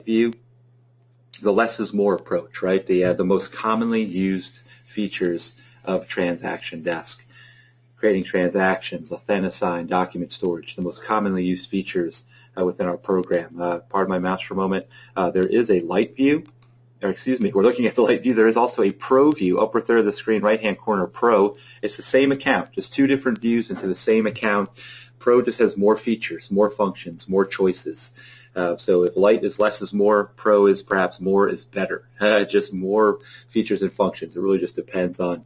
view, the less is more approach, right? The most commonly used features of TransactionDesk. Creating transactions, authenticing, document storage, the most commonly used features within our program. Pardon my mouse for a moment. There is a light view, or excuse me, we're looking at the light view. There is also a pro view, upper third of the screen, right-hand corner, pro. It's the same account, just two different views into the same account. Pro just has more features, more functions, more choices. So if light is less is more, pro is perhaps more is better. Just more features and functions. It really just depends on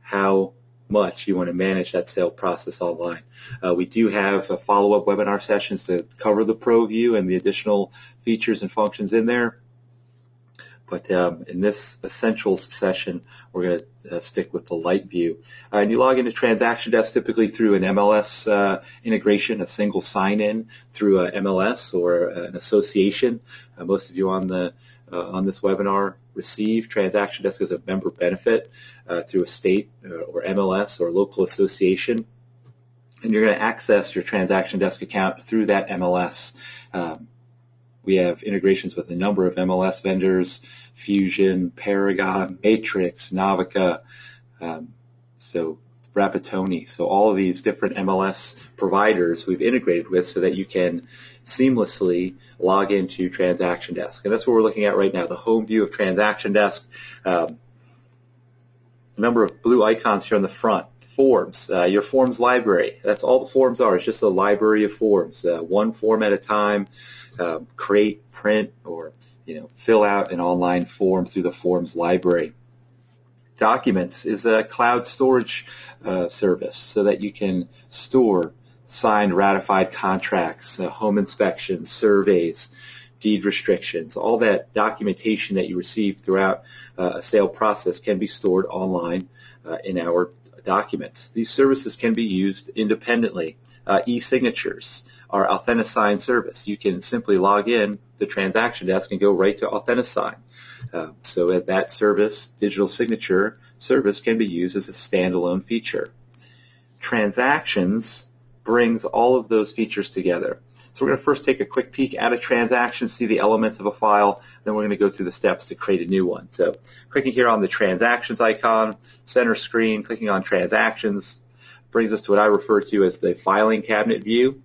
how much you want to manage that sale process online. We do have follow-up webinar sessions to cover the pro view and the additional features and functions in there. But in this Essentials session, we're going to stick with the light view. And you log into TransactionDesk typically through an MLS integration, a single sign-in through a MLS or an association. Most of you on this webinar receive TransactionDesk as a member benefit through a state or MLS or local association. And you're going to access your TransactionDesk account through that MLS. We have integrations with a number of MLS vendors, Fusion, Paragon, Matrix, Navica, so Rapatoni. So all of these different MLS providers we've integrated with so that you can seamlessly log into TransactionDesk. And that's what we're looking at right now, the home view of TransactionDesk. A number of blue icons here on the front. Forms, your forms library. That's all the forms are. It's just a library of forms, one form at a time. Create, print, or fill out an online form through the forms library. Documents is a cloud storage service so that you can store signed, ratified contracts, home inspections, surveys, deed restrictions. All that documentation that you receive throughout a sale process can be stored online in our documents. These services can be used independently. E-signatures, our Authenticine service. You can simply log in to TransactionDesk and go right to Authenticine. So that service, digital signature service, can be used as a standalone feature. Transactions brings all of those features together. So we're going to first take a quick peek at a transaction, see the elements of a file, then we're going to go through the steps to create a new one. So clicking here on the transactions icon, center screen, clicking on transactions, brings us to what I refer to as the filing cabinet view,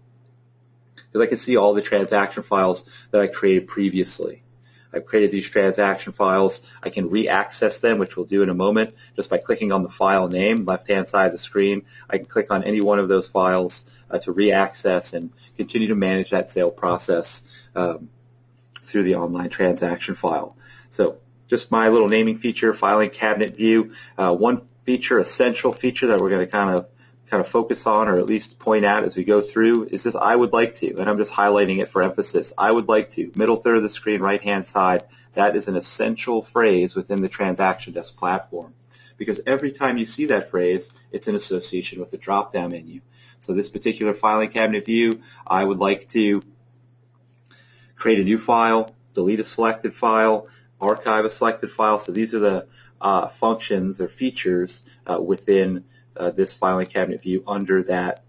because I can see all the transaction files that I created previously. I've created these transaction files. I can re-access them, which we'll do in a moment, just by clicking on the file name, left-hand side of the screen. I can click on any one of those files to re-access and continue to manage that sale process through the online transaction file. So just my little naming feature, filing cabinet view. One feature, essential feature that we're going to kind of focus on, or at least point out as we go through, is this I would like to, and I'm just highlighting it for emphasis. I would like to, middle third of the screen, right-hand side. That is an essential phrase within the TransactionDesk platform, because every time you see that phrase, it's in association with the drop-down menu. So this particular filing cabinet view, I would like to create a new file, delete a selected file, archive a selected file. So these are the functions or features within this filing cabinet view under that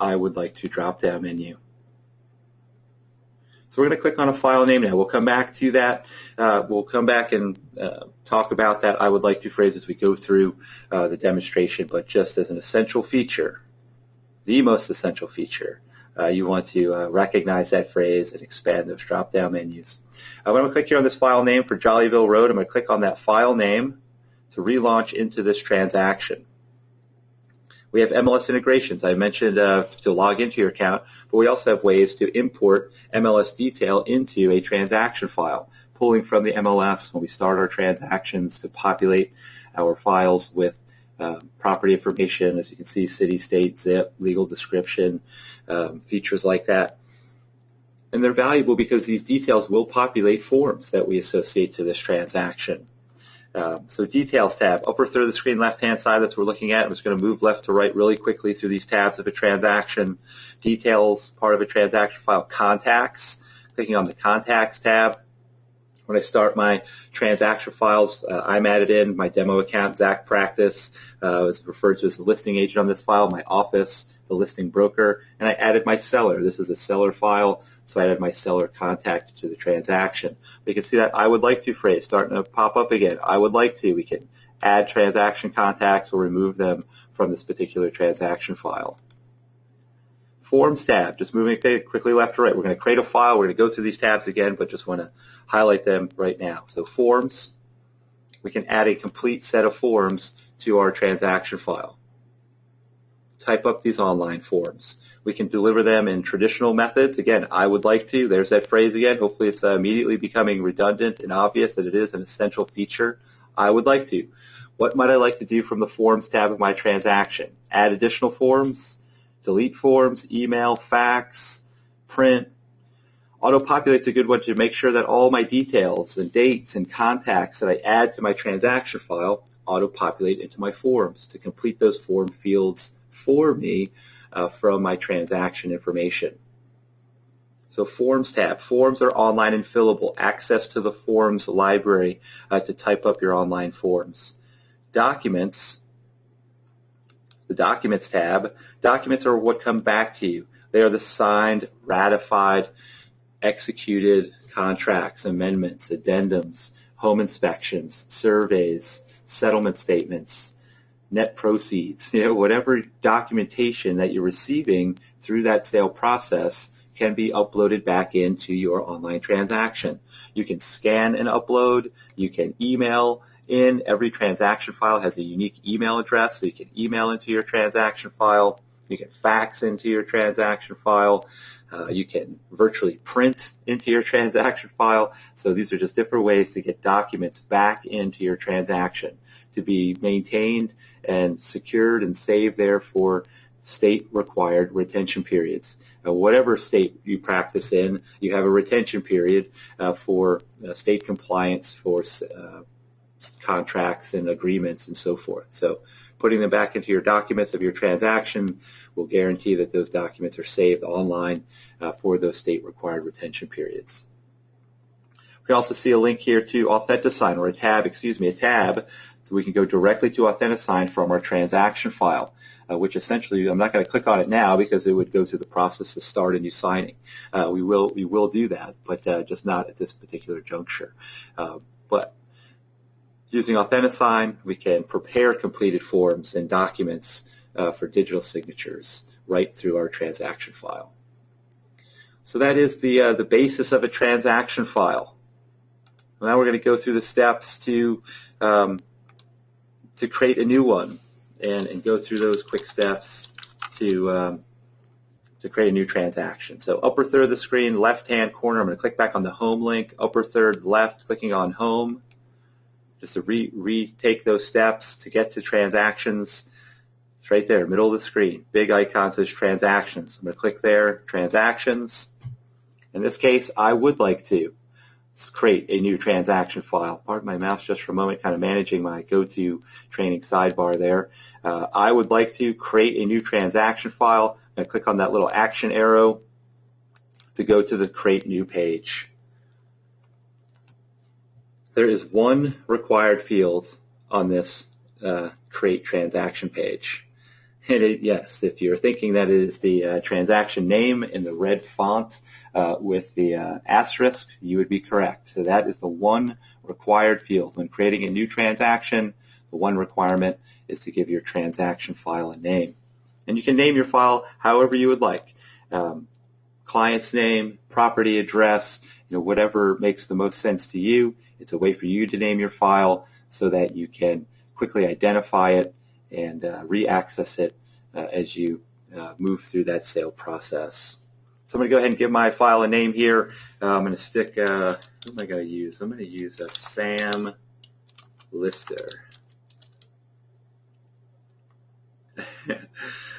I would like to drop-down menu. So we're going to click on a file name now. We'll come back to that. We'll come back and talk about that I would like to phrase as we go through the demonstration, but just as an essential feature, the most essential feature, you want to recognize that phrase and expand those drop-down menus. I'm going to click here on this file name for Jollyville Road. I'm going to click on that file name to relaunch into this transaction. We have MLS integrations. I mentioned to log into your account, but we also have ways to import MLS detail into a transaction file, pulling from the MLS when we start our transactions to populate our files with property information, as you can see, city, state, zip, legal description, features like that. And they're valuable because these details will populate forms that we associate to this transaction. So Details tab, upper third of the screen, left-hand side, that's what we're looking at. I'm just going to move left to right really quickly through these tabs of a transaction. Details, part of a transaction file, Contacts, clicking on the Contacts tab. When I start my transaction files, I'm added in my demo account, Zach Practice, is referred to as the listing agent on this file, my office, the listing broker, and I added my seller. This is a seller file, So I added my seller contact to the transaction. We can see that I would like to phrase starting to pop up again. I would like to. We can add transaction contacts or remove them from this particular transaction file. Forms tab, just moving quickly left to right. We're going to create a file. We're going to go through these tabs again, but just want to highlight them right now. So forms, we can add a complete set of forms to our transaction file. Type up these online forms. We can deliver them in traditional methods. Again, I would like to. There's that phrase again. Hopefully it's immediately becoming redundant and obvious that it is an essential feature. I would like to. What might I like to do from the Forms tab of my transaction? Add additional forms, delete forms, email, fax, print. Auto-populate's a good one to make sure that all my details and dates and contacts that I add to my transaction file auto-populate into my forms to complete those form fields for me from my transaction information. So Forms tab. Forms are online and fillable. Access to the Forms library to type up your online forms. Documents. The Documents tab. Documents are what come back to you. They are the signed, ratified, executed contracts, amendments, addendums, home inspections, surveys, settlement statements, net proceeds, whatever documentation that you're receiving through that sale process can be uploaded back into your online transaction. You can scan and upload. You can email in. Every transaction file has a unique email address, so you can email into your transaction file. You can fax into your transaction file. You can virtually print into your transaction file. So these are just different ways to get documents back into your transaction to be maintained and secured and saved there for state-required retention periods. Whatever state you practice in, you have a retention period for state compliance for contracts and agreements and so forth. So putting them back into your documents of your transaction will guarantee that those documents are saved online for those state-required retention periods. We can also see a link here to AuthentiSign, or a tab, so we can go directly to AuthentiSign from our transaction file, which essentially, I'm not going to click on it now because it would go through the process to start a new signing. We will do that, but just not at this particular juncture. But using AuthentiSign, we can prepare completed forms and documents for digital signatures right through our transaction file. So that is the basis of a transaction file. Now we're going to go through the steps to create a new one and go through those quick steps to create a new transaction. So upper third of the screen, left-hand corner, I'm going to click back on the home link, upper third left, clicking on home. Just to retake those steps to get to transactions. It's right there, middle of the screen. Big icon says transactions. I'm going to click there, transactions. In this case, I would like to create a new transaction file. Pardon my mouse just for a moment, kind of managing my go-to training sidebar there. I would like to create a new transaction file. I'm going to click on that little action arrow to go to the Create New page. There is one required field on this Create Transaction page. And yes, if you're thinking that it is the transaction name in the red font with the asterisk, you would be correct. So that is the one required field. When creating a new transaction, the one requirement is to give your transaction file a name. And you can name your file however you would like. Client's name, property address, whatever makes the most sense to you. It's a way for you to name your file so that you can quickly identify it and re-access it as you move through that sale process. So I'm going to go ahead and give my file a name here. I'm going to stick, what am I going to use? I'm going to use a Sam Lister.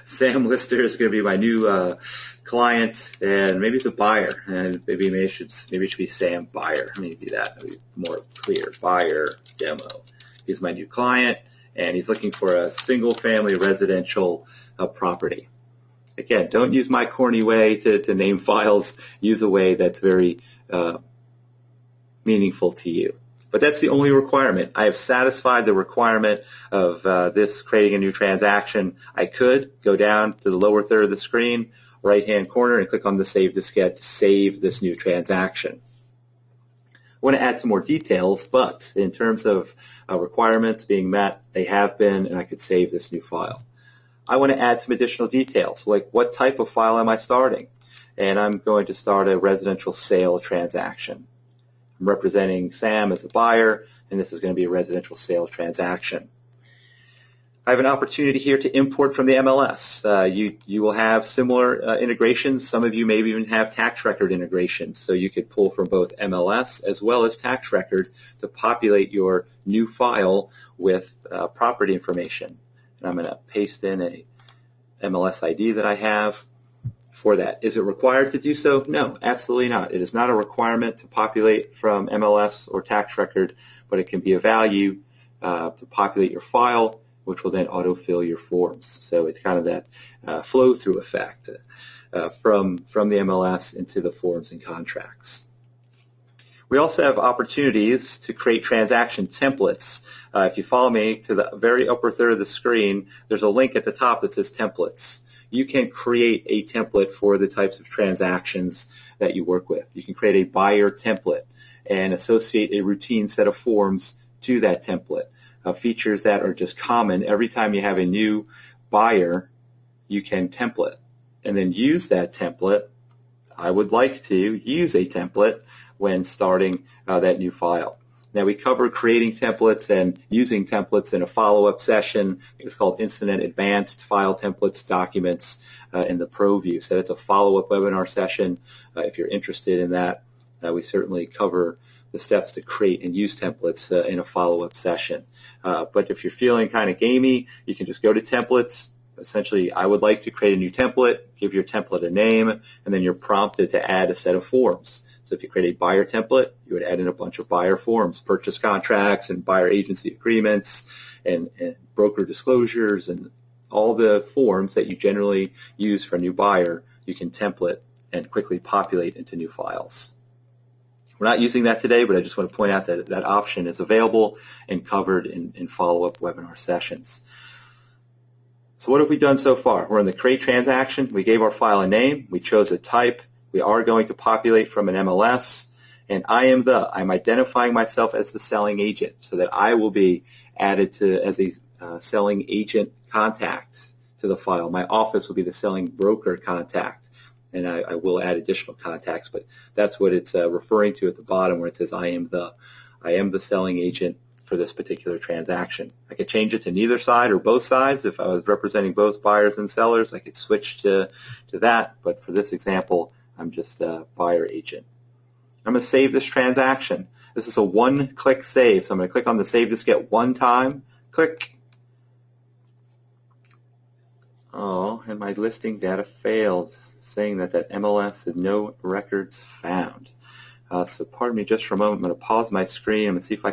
Sam Lister is going to be my new client, and maybe it's a buyer, and maybe it should be Sam Buyer. Let me do that. It'll be more clear. Buyer demo. He's my new client, and he's looking for a single-family residential property. Again, don't use my corny way to name files. Use a way that's very meaningful to you. But that's the only requirement. I have satisfied the requirement of this creating a new transaction. I could go down to the lower third of the screen, right-hand corner and click on the Save Diskette to save this new transaction. I want to add some more details, but in terms of requirements being met, they have been, and I could save this new file. I want to add some additional details, like what type of file am I starting? And I'm going to start a residential sale transaction. I'm representing Sam as a buyer, and this is going to be a residential sale transaction. I have an opportunity here to import from the MLS. You will have similar integrations. Some of you maybe even have tax record integrations, so you could pull from both MLS as well as tax record to populate your new file with property information. And I'm going to paste in a MLS ID that I have for that. Is it required to do so? No, absolutely not. It is not a requirement to populate from MLS or tax record, but it can be a value to populate your file, which will then autofill your forms. So it's kind of that flow-through effect from the MLS into the forms and contracts. We also have opportunities to create transaction templates. If you follow me to the very upper third of the screen, there's a link at the top that says templates. You can create a template for the types of transactions that you work with. You can create a buyer template and associate a routine set of forms to that template. Features that are just common. Every time you have a new buyer, you can template and then use that template. I would like to use a template when starting that new file. Now, we covered creating templates and using templates in a follow-up session. It's called Instant Advanced File Templates Documents in the Pro View. So it's a follow-up webinar session. If you're interested in that, we certainly cover the steps to create and use templates in a follow-up session. But if you're feeling kind of gamey, you can just go to templates. Essentially, I would like to create a new template, give your template a name, and then you're prompted to add a set of forms. So if you create a buyer template, you would add in a bunch of buyer forms, purchase contracts and buyer agency agreements and broker disclosures and all the forms that you generally use for a new buyer, you can template and quickly populate into new files. We're not using that today, but I just want to point out that that option is available and covered in follow-up webinar sessions. So what have we done so far? We're in the create transaction. We gave our file a name. We chose a type. We are going to populate from an MLS. And I'm identifying myself as the selling agent so that I will be added to as a selling agent contact to the file. My office will be the selling broker contact. And I will add additional contacts, but that's what it's referring to at the bottom where it says I am the selling agent for this particular transaction. I could change it to neither side or both sides. If I was representing both buyers and sellers, I could switch to that, but for this example, I'm just a buyer agent. I'm going to save this transaction. This is a one-click save, so I'm going to click on the Save Diskette one time, click. Oh, and my listing data failed, saying that MLS had no records found. So pardon me just for a moment. I'm going to pause my screen. I'm going to see if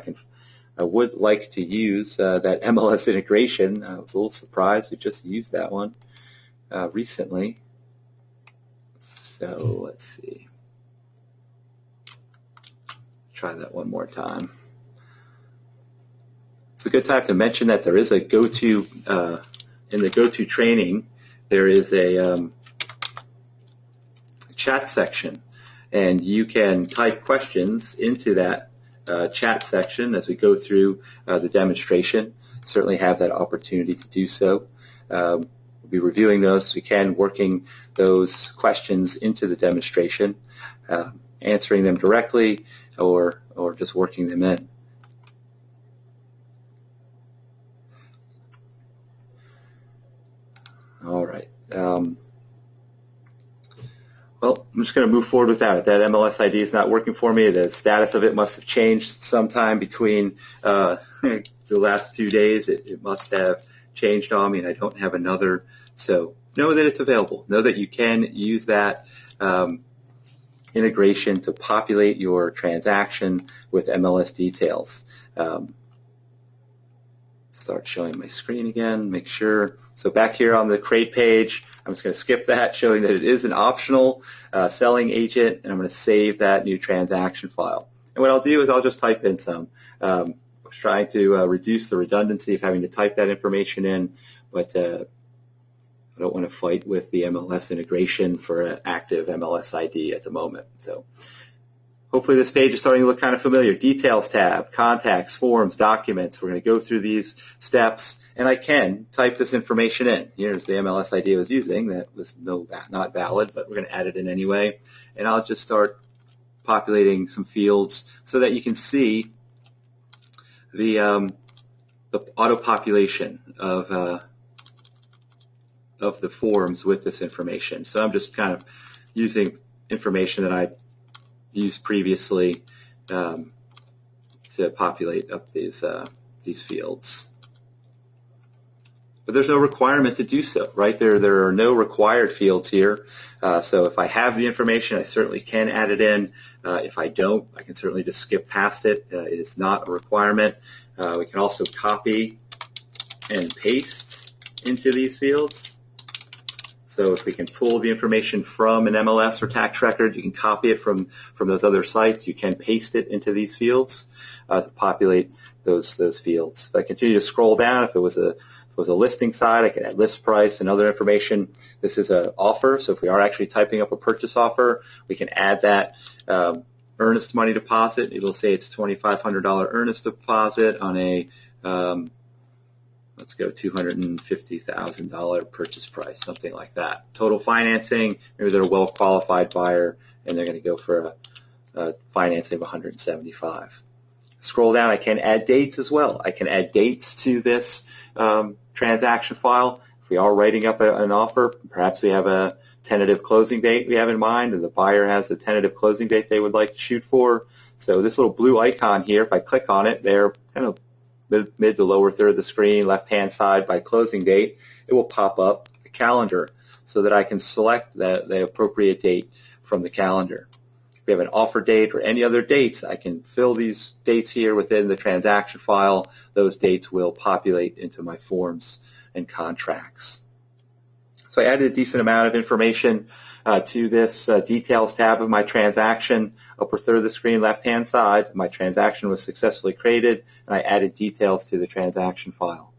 I would like to use that MLS integration. I was a little surprised to just use that one recently. So let's see. Try that one more time. It's a good time to mention that there is a go-to, in the go-to training, there is a chat section, and you can type questions into that chat section as we go through the demonstration. Certainly have that opportunity to do so. We'll be reviewing those as we can, working those questions into the demonstration, answering them directly or just working them in. All right. Well, I'm just going to move forward with that. If that MLS ID is not working for me, the status of it must have changed sometime between the last 2 days. It must have changed on me, and I don't have another. So know that it's available. Know that you can use that integration to populate your transaction with MLS details. Start showing my screen again, make sure. So back here on the create page, I'm just going to skip that, showing that it is an optional selling agent, and I'm going to save that new transaction file. And what I'll do is I'll just type in some. I was trying to reduce the redundancy of having to type that information in, but I don't want to fight with the MLS integration for an active MLS ID at the moment. So hopefully this page is starting to look kind of familiar. Details tab, contacts, forms, documents. We're going to go through these steps, and I can type this information in. Here's the MLS ID I was using. That was not valid, but we're going to add it in anyway. And I'll just start populating some fields so that you can see the auto-population of the forms with this information. So I'm just kind of using information that I used previously to populate up these fields. But there's no requirement to do so, right? There are no required fields here. So if I have the information, I certainly can add it in. If I don't, I can certainly just skip past it. It is not a requirement. We can also copy and paste into these fields. So if we can pull the information from an MLS or tax record, you can copy it from those other sites. You can paste it into these fields to populate those fields. If I continue to scroll down, if it was a listing site, I can add list price and other information. This is an offer, so if we are actually typing up a purchase offer, we can add that earnest money deposit. It will say it's $2,500 earnest deposit on a let's go $250,000 purchase price, something like that. Total financing, maybe they're a well-qualified buyer and they're going to go for a financing of $175,000. Scroll down, I can add dates as well. I can add dates to this transaction file. If we are writing up an offer, perhaps we have a tentative closing date we have in mind, and the buyer has a tentative closing date they would like to shoot for. So this little blue icon here, if I click on it, they're kind of mid to lower third of the screen, left-hand side by closing date, it will pop up a calendar so that I can select the appropriate date from the calendar. If we have an offer date or any other dates, I can fill these dates here within the transaction file. Those dates will populate into my forms and contracts. So I added a decent amount of information to this details tab of my transaction. Upper third of the screen, left-hand side, my transaction was successfully created, and I added details to the transaction file.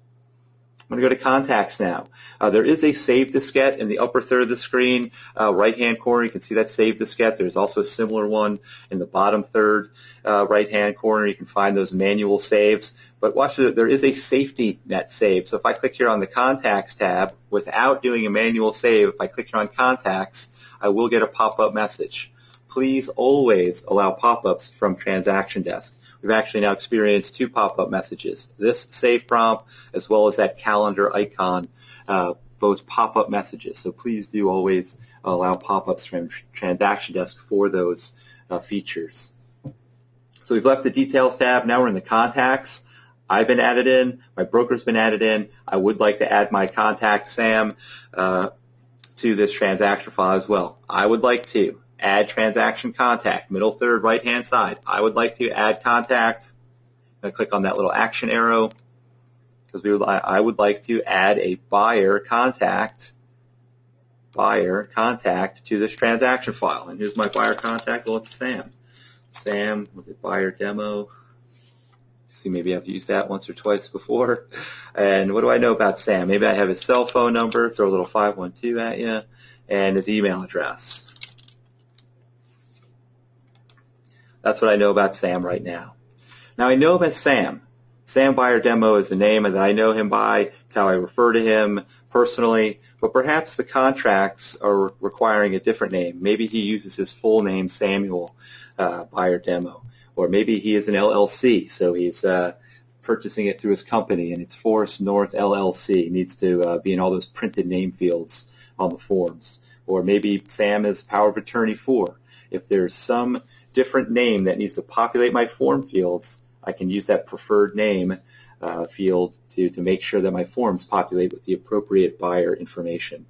I'm going to go to contacts now. There is a save diskette in the upper third of the screen, right-hand corner. You can see that save diskette. There's also a similar one in the bottom third right-hand corner. You can find those manual saves. But watch it, there is a safety net save. So if I click here on the Contacts tab, without doing a manual save, if I click here on Contacts, I will get a pop-up message. Please always allow pop-ups from TransactionDesk. We've actually now experienced 2 pop-up messages. This save prompt as well as that calendar icon, both pop-up messages. So please do always allow pop-ups from TransactionDesk for those features. So we've left the Details tab. Now we're in the Contacts. I've been added in. My broker's been added in. I would like to add my contact, Sam, to this transaction file as well. I would like to add transaction contact, middle third, right-hand side. I would like to add contact. I'm going to click on that little action arrow because I would like to add a buyer contact to this transaction file. And here's my buyer contact. Well, it's Sam. Sam, was it buyer demo? See, maybe I've used that once or twice before. And what do I know about Sam? Maybe I have his cell phone number, throw a little 512 at you, and his email address. That's what I know about Sam right now. Now I know about Sam. Sam Buyer Demo is the name that I know him by. It's how I refer to him personally. But perhaps the contracts are requiring a different name. Maybe he uses his full name, Samuel Buyer Demo. Or maybe he is an LLC, so he's purchasing it through his company, and it's Forest North LLC. He needs to be in all those printed name fields on the forms. Or maybe Sam is Power of Attorney for. If there's some different name that needs to populate my form fields, I can use that preferred name field to make sure that my forms populate with the appropriate buyer information.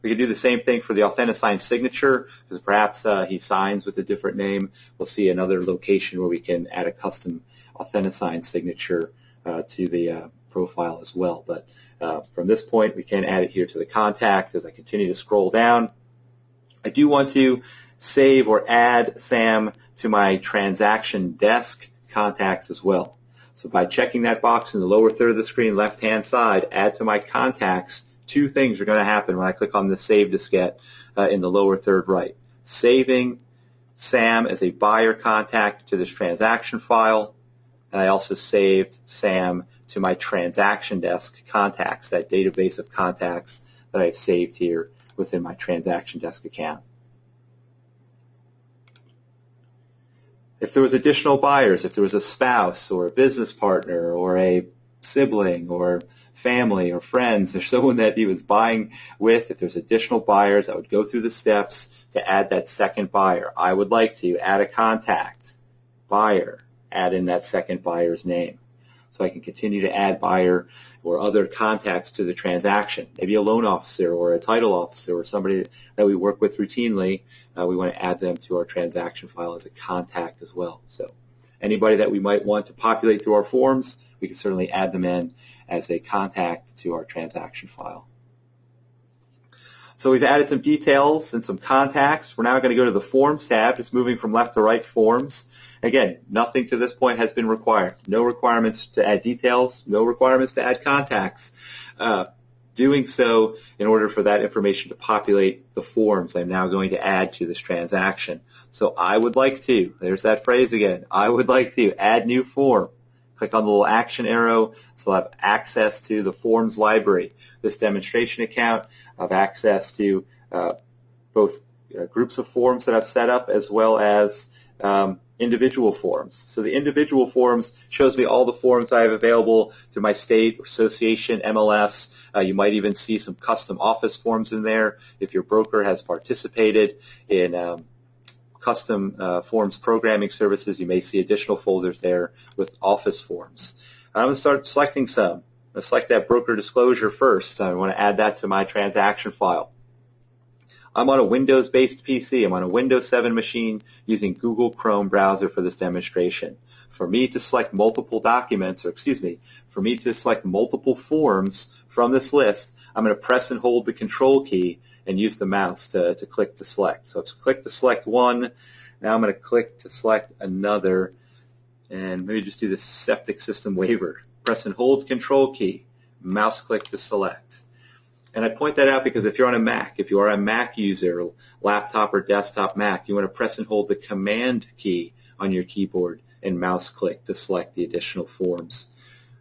We can do the same thing for the authenticated signature, because perhaps he signs with a different name. We'll see another location where we can add a custom authenticated signature to the profile as well. But from this point, we can add it here to the contact. As I continue to scroll down, I do want to save or add Sam to my TransactionDesk contacts as well. So by checking that box in the lower third of the screen, left-hand side, add to my contacts two things are going to happen when I click on the Save Diskette in the lower third right. Saving Sam as a buyer contact to this transaction file, and I also saved Sam to my TransactionDesk contacts, that database of contacts that I've saved here within my TransactionDesk account. If there was additional buyers, if there was a spouse or a business partner or a sibling or family or friends or someone that he was buying with, if there's additional buyers, I would go through the steps to add that second buyer. I would like to add a contact, buyer, add in that second buyer's name. So I can continue to add buyer or other contacts to the transaction. Maybe a loan officer or a title officer or somebody that we work with routinely. We want to add them to our transaction file as a contact as well. So anybody that we might want to populate through our forms, we can certainly add them in as a contact to our transaction file. So we've added some details and some contacts. We're now going to go to the Forms tab, just moving from left to right, Forms. Again, nothing to this point has been required. No requirements to add details, no requirements to add contacts. Doing so in order for that information to populate the forms I'm now going to add to this transaction. So I would like to, there's that phrase again, I would like to add new form. Click on the little action arrow, so I'll have access to the forms library. This demonstration account, I have access to both groups of forms that I've set up as well as individual forms. So the individual forms shows me all the forms I have available to my state, association, MLS. You might even see some custom office forms in there. If your broker has participated in custom forms programming services, you may see additional folders there with office forms. I'm going to start selecting some. I'm going to select that broker disclosure first. I want to add that to my transaction file. I'm on a Windows-based PC. I'm on a Windows 7 machine using Google Chrome browser for this demonstration. For me to select multiple documents, or excuse me, for me to select multiple forms from this list, I'm going to press and hold the Control key and use the mouse to click to select. So it's click to select one. Now I'm going to click to select another, and maybe just do the septic system waiver. Press and hold Control key, mouse click to select. And I point that out because if you're on a Mac, if you are a Mac user, laptop or desktop Mac, you want to press and hold the Command key on your keyboard and mouse click to select the additional forms.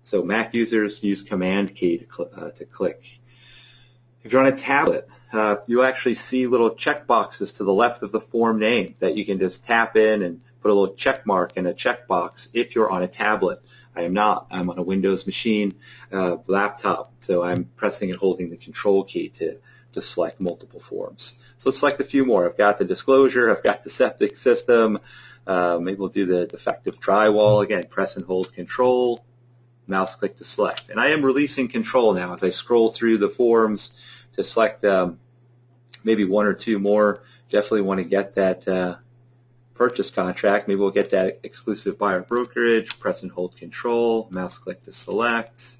So Mac users use Command key to click. If you're on a tablet, you'll actually see little check boxes to the left of the form name that you can just tap in and put a little check mark and a check box if you're on a tablet. I am not. I'm on a Windows machine, laptop, so I'm pressing and holding the Control key to select multiple forms. So let's select a few more. I've got the disclosure. I've got the septic system. Maybe we'll do the defective drywall. Again, press and hold Control, mouse click to select. And I am releasing Control now as I scroll through the forms to select maybe one or two more. Definitely want to get that purchase contract. Maybe we'll get that exclusive buyer brokerage. Press and hold Control, mouse click to select.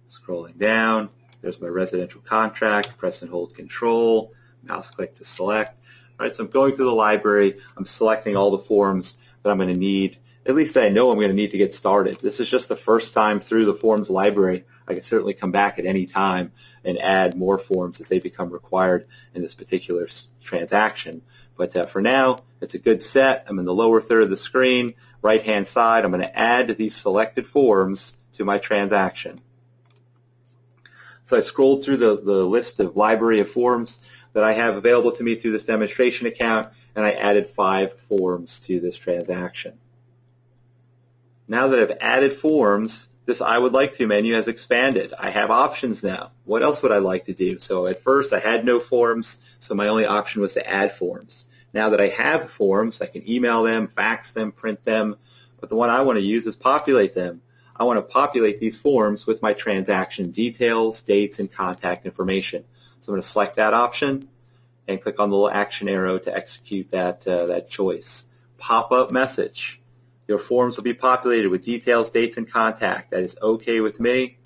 Scrolling down, there's my residential contract. Press and hold Control, mouse click to select. All right, so I'm going through the library. I'm selecting all the forms that I'm going to need. At least I know I'm going to need to get started. This is just the first time through the forms library. I can certainly come back at any time and add more forms as they become required in this particular transaction. But for now, it's a good set. I'm in the lower third of the screen, right-hand side. I'm going to add these selected forms to my transaction. So I scrolled through the list of library of forms that I have available to me through this demonstration account, and I added 5 forms to this transaction. Now that I've added forms, this I would like to menu has expanded. I have options now. What else would I like to do? So at first I had no forms, so my only option was to add forms. Now that I have forms, I can email them, fax them, print them, but the one I want to use is populate them. I want to populate these forms with my transaction details, dates, and contact information. So I'm going to select that option and click on the little action arrow to execute that choice. Pop-up message. Your forms will be populated with details, dates, and contact. That is okay with me.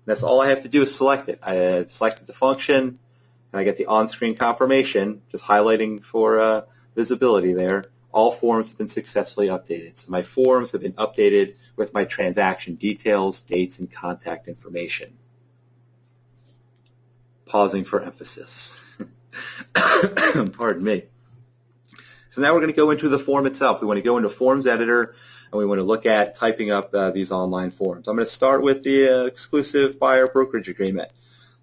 That's all I have to do is select it. I selected the function, and I get the on-screen confirmation, just highlighting for visibility there. All forms have been successfully updated. So my forms have been updated with my transaction details, dates, and contact information. pausing for emphasis. Pardon me. So now we're going to go into the form itself. We want to go into Forms Editor, and we want to look at typing up these online forms. I'm going to start with the exclusive buyer brokerage agreement.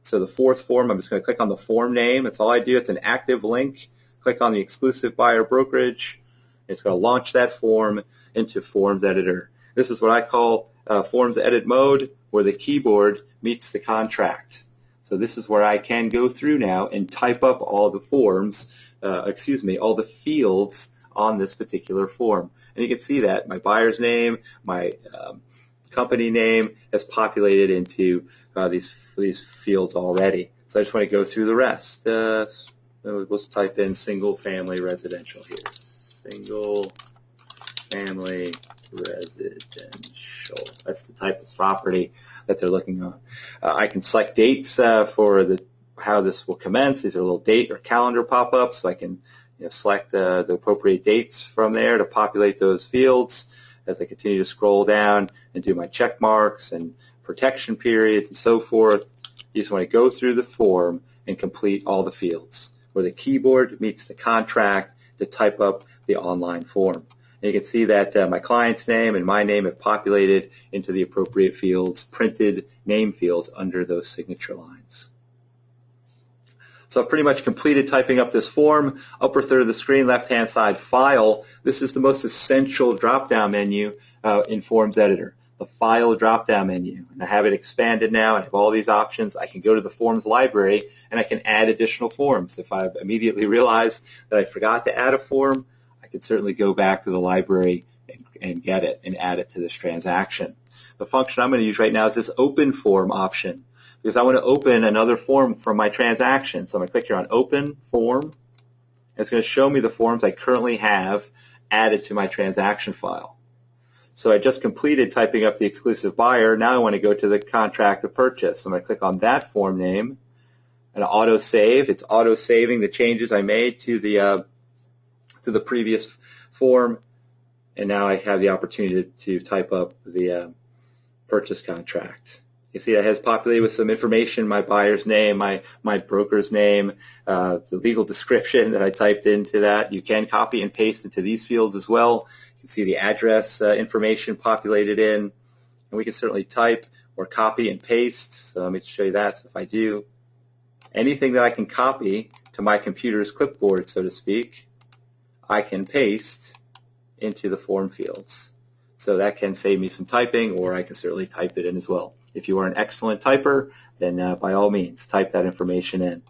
So the fourth form, I'm just going to click on the form name. That's all I do. It's an active link. Click on the exclusive buyer brokerage. It's going to launch that form into Forms Editor. This is what I call Forms Edit mode, where the keyboard meets the contract. So this is where I can go through now and type up all the forms, all the fields on this particular form. And you can see that my buyer's name, my company name has populated into these fields already. So I just want to go through the rest. Let's type in single family residential here. Single family residential. That's the type of property that they're looking on. I can select dates for how this will commence. These are little date or calendar pop-ups, so I can select the appropriate dates from there to populate those fields. As I continue to scroll down and do my check marks and protection periods and so forth, you just want to go through the form and complete all the fields, where the keyboard meets the contract to type up the online form. And you can see that my client's name and my name have populated into the appropriate fields, printed name fields under those signature lines. So I've pretty much completed typing up this form. Upper third of the screen, left-hand side, File. This is the most essential drop-down menu in Forms Editor, the File drop-down menu. And I have it expanded now. I have all these options. I can go to the Forms library, and I can add additional forms. If I immediately realize that I forgot to add a form, I can certainly go back to the library and get it and add it to this transaction. The function I'm going to use right now is this Open Form option, because I want to open another form from my transaction. So I'm going to click here on Open Form. It's going to show me the forms I currently have added to my transaction file. So I just completed typing up the exclusive buyer. Now I want to go to the contract of purchase. So I'm going to click on that form name and auto save. It's auto saving the changes I made to the previous form, and now I have the opportunity to type up the purchase contract. You see it has populated with some information, my buyer's name, my broker's name, the legal description that I typed into that. You can copy and paste into these fields as well. You can see the address information populated in, and we can certainly type or copy and paste. So let me show you that. So if I do anything that I can copy to my computer's clipboard, so to speak, I can paste into the form fields. So that can save me some typing, or I can certainly type it in as well. If you are an excellent typer, then by all means, type that information in.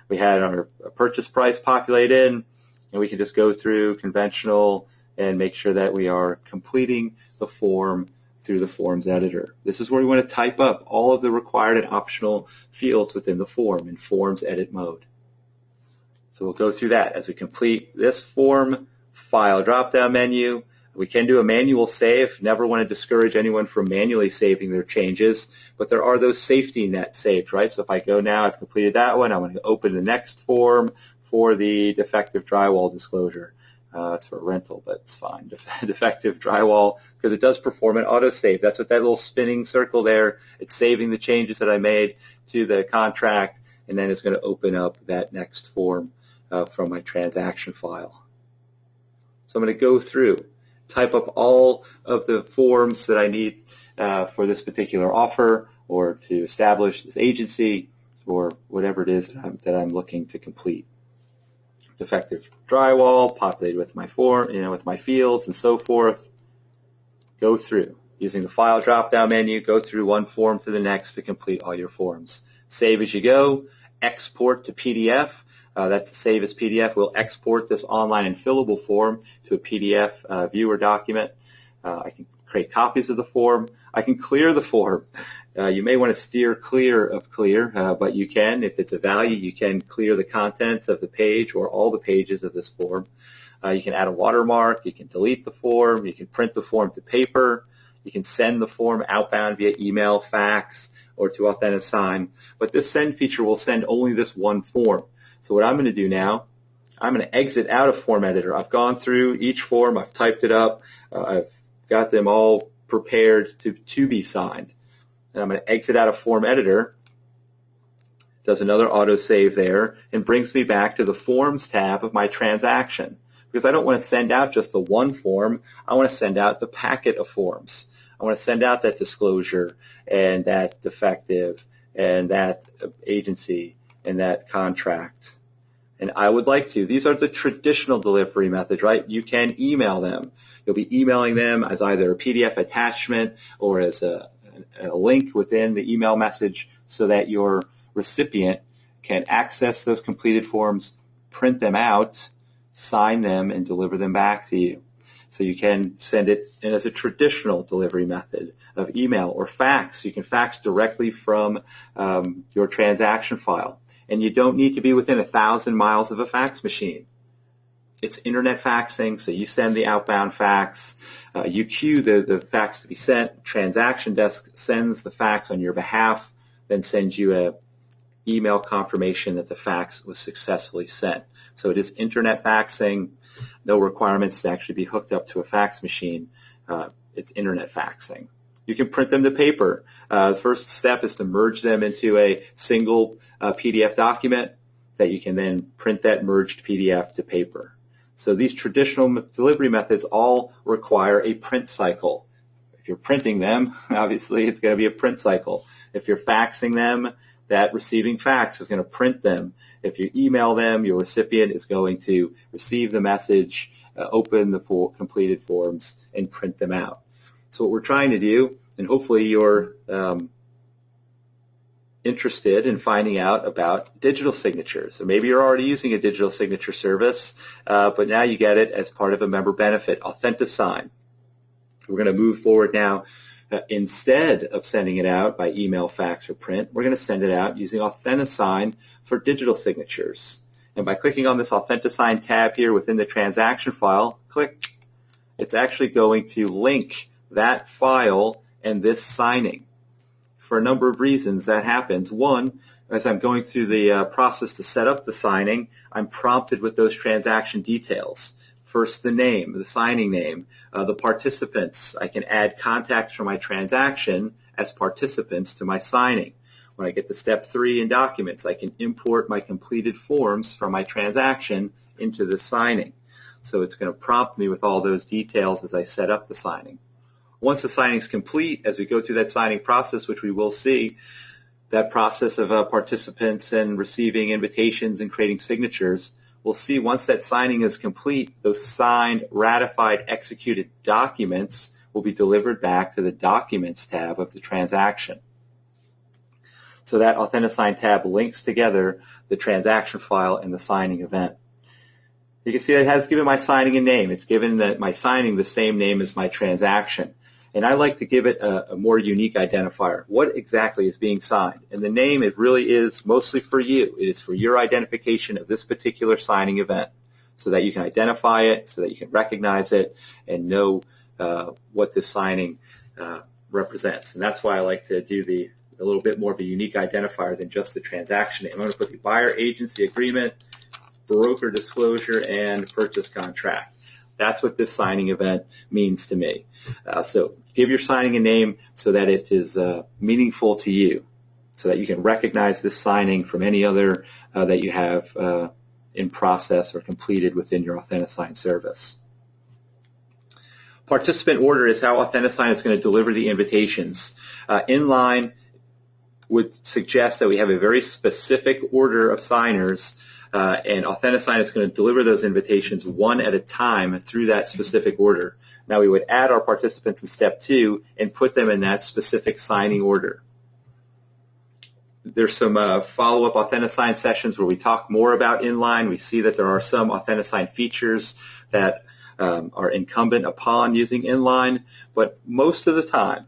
We had our purchase price populate in, and we can just go through conventional and make sure that we are completing the form through the Forms Editor. This is where we want to type up all of the required and optional fields within the form in Forms Edit mode. So we'll go through that as we complete this form. File drop-down menu. We can do a manual save. Never want to discourage anyone from manually saving their changes, but there are those safety net saves, right? So if I go now, I've completed that one. I want to open the next form for the defective drywall disclosure. It's for rental, but it's fine. Defective drywall, because it does perform an autosave. That's what that little spinning circle there, it's saving the changes that I made to the contract, and then it's going to open up that next form from my transaction file. So I'm going to go through, type up all of the forms that I need for this particular offer, or to establish this agency, or whatever it is that I'm looking to complete. Defective drywall, populated with my form, with my fields and so forth. Go through using the file drop-down menu. Go through one form to the next to complete all your forms. Save as you go. Export to PDF. That's to save as PDF. We'll export this online and fillable form to a PDF viewer document. I can create copies of the form. I can clear the form. You may want to steer clear of clear, but you can. If it's a value, you can clear the contents of the page or all the pages of this form. You can add a watermark. You can delete the form. You can print the form to paper. You can send the form outbound via email, fax, or to AuthentiSign. But this send feature will send only this one form. So what I'm going to do now, I'm going to exit out of Form Editor. I've gone through each form. I've typed it up. I've got them all prepared to be signed. And I'm going to exit out of Form Editor, does another autosave there, and brings me back to the Forms tab of my transaction. Because I don't want to send out just the one form, I want to send out the packet of forms. I want to send out that disclosure and that defective and that agency and that contract. And I would like to. These are the traditional delivery methods, right? You can email them. You'll be emailing them as either a PDF attachment or as a link within the email message so that your recipient can access those completed forms, print them out, sign them, and deliver them back to you. So you can send it in as a traditional delivery method of email or fax. You can fax directly from your transaction file. And you don't need to be within 1,000 miles of a fax machine. It's internet faxing, so you send the outbound fax. You queue the fax to be sent. TransactionDesk sends the fax on your behalf, then sends you an email confirmation that the fax was successfully sent. So it is internet faxing, no requirements to actually be hooked up to a fax machine. It's internet faxing. You can print them to paper. The first step is to merge them into a single PDF document that you can then print that merged PDF to paper. So these traditional delivery methods all require a print cycle. If you're printing them, obviously it's going to be a print cycle. If you're faxing them, that receiving fax is going to print them. If you email them, your recipient is going to receive the message, open the completed forms, and print them out. So what we're trying to do, and hopefully you're interested in finding out about digital signatures. So maybe you're already using a digital signature service, but now you get it as part of a member benefit, AuthentiSign. We're going to move forward now. Instead of sending it out by email, fax, or print, we're going to send it out using AuthentiSign for digital signatures. And by clicking on this AuthentiSign tab here within the transaction file, click, it's actually going to link that file and this signing. For a number of reasons that happens. One, as I'm going through the process to set up the signing, I'm prompted with those transaction details. First, the name, the signing name, the participants. I can add contacts from my transaction as participants to my signing. When I get to step 3 in documents, I can import my completed forms from my transaction into the signing. So it's going to prompt me with all those details as I set up the signing. Once the signing is complete, as we go through that signing process, which we will see, that process of participants and receiving invitations and creating signatures, we'll see once that signing is complete, those signed, ratified, executed documents will be delivered back to the Documents tab of the transaction. So that AuthentiSign tab links together the transaction file and the signing event. You can see that it has given my signing a name. It's given that my signing the same name as my transaction. And I like to give it a more unique identifier. What exactly is being signed? And the name, it really is mostly for you. It is for your identification of this particular signing event so that you can identify it, so that you can recognize it and know what this signing represents. And that's why I like to do a little bit more of a unique identifier than just the transaction name. I'm going to put the buyer agency agreement, broker disclosure, and purchase contract. That's what this signing event means to me. So give your signing a name so that it is meaningful to you, so that you can recognize this signing from any other that you have in process or completed within your AuthentiSign service. Participant order is how AuthentiSign is going to deliver the invitations. Inline would suggest that we have a very specific order of signers, and AuthentiSign is going to deliver those invitations one at a time through that specific order. Now we would add our participants in step 2 and put them in that specific signing order. There's some follow-up AuthentiSign sessions where we talk more about Inline. We see that there are some AuthentiSign features that are incumbent upon using Inline, but most of the time,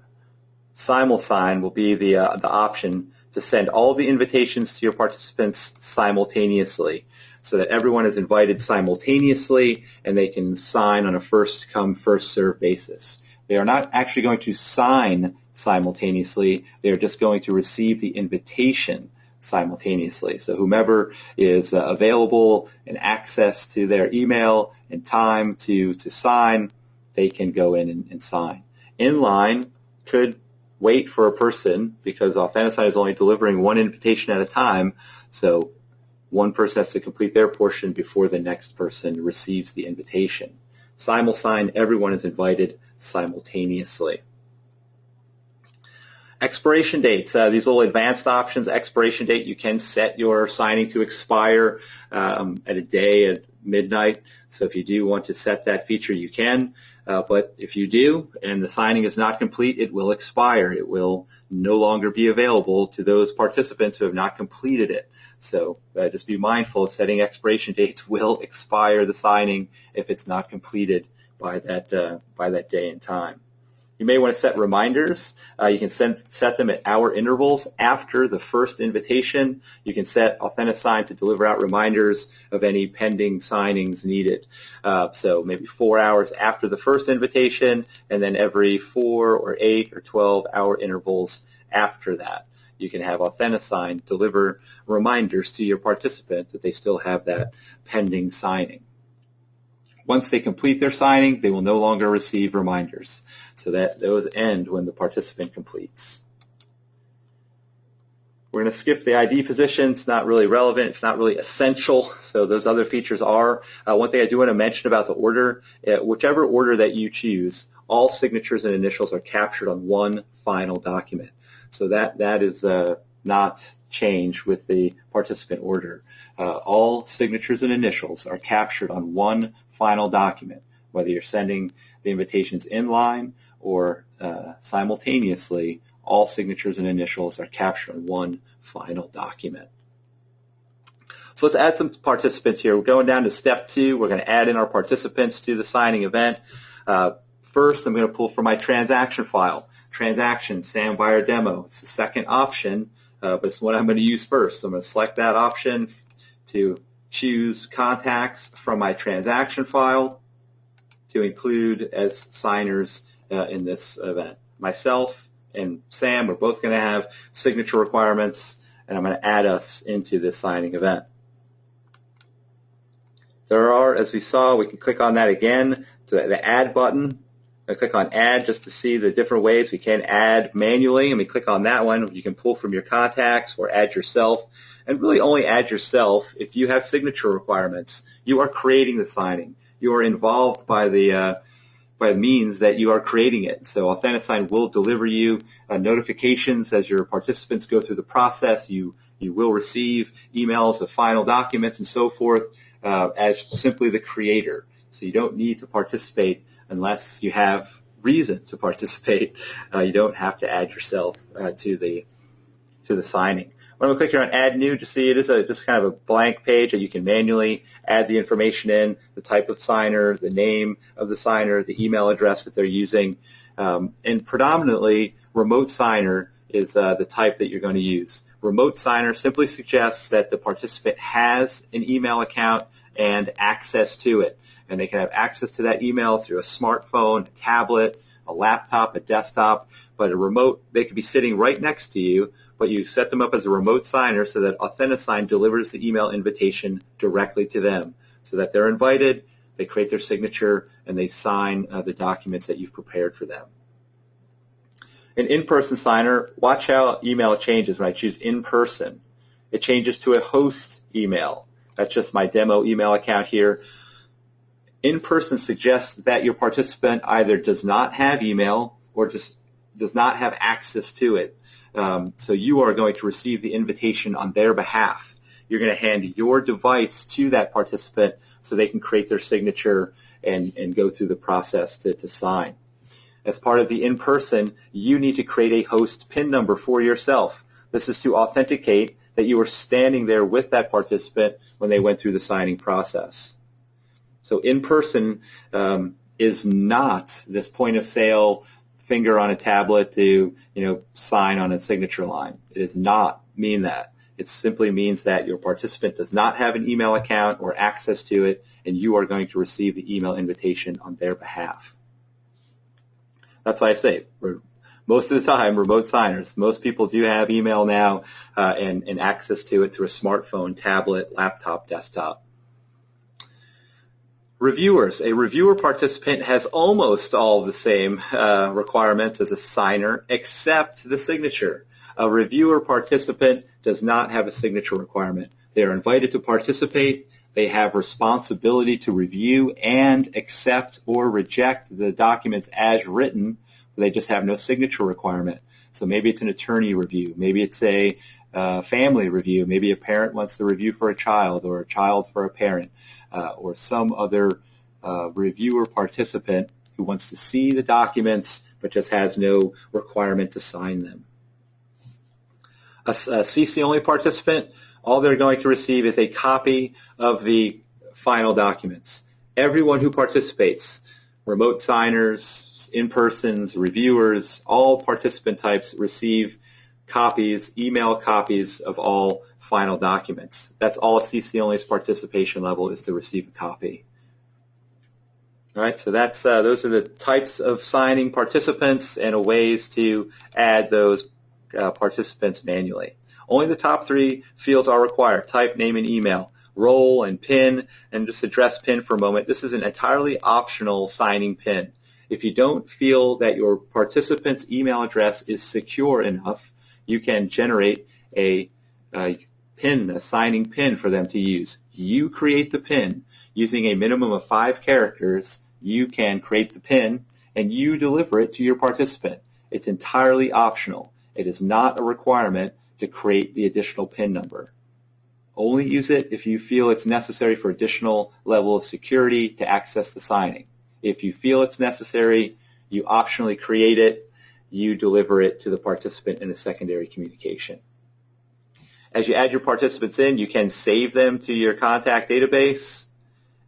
SimulSign will be the option to send all the invitations to your participants simultaneously so that everyone is invited simultaneously and they can sign on a first-come, first-served basis. They are not actually going to sign simultaneously. They are just going to receive the invitation simultaneously. So whomever is available and access to their email and time to sign, they can go in and sign. Inline could wait for a person because Authentisign is only delivering one invitation at a time, so one person has to complete their portion before the next person receives the invitation. SimulSign, everyone is invited simultaneously. Expiration dates, these little advanced options. Expiration date, you can set your signing to expire at a day at midnight. So if you do want to set that feature, you can. But if you do and the signing is not complete, it will expire. It will no longer be available to those participants who have not completed it. So just be mindful, setting expiration dates will expire the signing if it's not completed by that day and time. You may want to set reminders. You can set them at hour intervals after the first invitation. You can set Authentisign to deliver out reminders of any pending signings needed. So maybe 4 hours after the first invitation, and then every 4 or 8 or 12 hour intervals after that. You can have Authentisign deliver reminders to your participant that they still have that pending signing. Once they complete their signing, they will no longer receive reminders. So that those end when the participant completes. We're going to skip the ID position. It's not really relevant. It's not really essential. So those other features are. One thing I do want to mention about the order, whichever order that you choose, all signatures and initials are captured on one final document. So that is not changed with the participant order. All signatures and initials are captured on one final document, whether you're sending the invitations inline or simultaneously. All signatures and initials are captured on one final document. So let's add some participants here. We're going down to step 2. We're going to add in our participants to the signing event. First, I'm going to pull from my transaction file. Transaction, Sam Buyer Demo. It's the second option, but it's what I'm going to use first. So I'm going to select that option to choose contacts from my transaction file to include as signers in this event. Myself and Sam are both going to have signature requirements, and I'm going to add us into this signing event. There are, as we saw, we can click on that again, to the Add button. I click on Add just to see the different ways we can add manually, and we click on that one. You can pull from your contacts or add yourself, and really only add yourself if you have signature requirements. You are creating the signing. You are involved by the means that you are creating it. So Authentisign will deliver you notifications as your participants go through the process. You will receive emails of final documents and so forth as simply the creator. So you don't need to participate unless you have reason to participate. You don't have to add yourself to the signing. When we click here on Add New, to see it is just kind of a blank page that you can manually add the information in, the type of signer, the name of the signer, the email address that they're using. And predominantly, remote signer is the type that you're going to use. Remote signer simply suggests that the participant has an email account and access to it. And they can have access to that email through a smartphone, a tablet, a laptop, a desktop. But a remote, they could be sitting right next to you, but you set them up as a remote signer so that Authentisign delivers the email invitation directly to them so that they're invited, they create their signature, and they sign the documents that you've prepared for them. An in-person signer, watch how email changes when I choose in-person. It changes to a host email. That's just my demo email account here. In-person suggests that your participant either does not have email or just does not have access to it. So you are going to receive the invitation on their behalf. You're going to hand your device to that participant so they can create their signature and go through the process to sign. As part of the in-person, you need to create a host PIN number for yourself. This is to authenticate that you were standing there with that participant when they went through the signing process. So in-person is not this point-of-sale finger on a tablet to sign on a signature line. It does not mean that. It simply means that your participant does not have an email account or access to it, and you are going to receive the email invitation on their behalf. That's why I say most of the time, remote signers. Most people do have email now and access to it through a smartphone, tablet, laptop, desktop. Reviewers. A reviewer participant has almost all the same requirements as a signer, except the signature. A reviewer participant does not have a signature requirement. They are invited to participate. They have responsibility to review and accept or reject the documents as written. They just have no signature requirement. So maybe it's an attorney review. Maybe it's a family review. Maybe a parent wants to review for a child, or a child for a parent, or some other reviewer participant who wants to see the documents but just has no requirement to sign them. A CC-only participant, all they're going to receive is a copy of the final documents. Everyone who participates, remote signers, in-persons, reviewers, all participant types receive copies, email copies of all final documents. That's all a CC-only's participation level is, to receive a copy. All right, so that's those are the types of signing participants and ways to add those participants manually. Only the top three fields are required: type, name, and email. Role and PIN, and just address PIN for a moment. This is an entirely optional signing PIN. If you don't feel that your participant's email address is secure enough, you can generate a PIN, a signing PIN for them to use. You create the PIN. Using a minimum of 5 characters, you can create the PIN and you deliver it to your participant. It's entirely optional. It is not a requirement to create the additional PIN number. Only use it if you feel it's necessary for additional level of security to access the signing. If you feel it's necessary, you optionally create it, you deliver it to the participant in a secondary communication. As you add your participants in, you can save them to your contact database.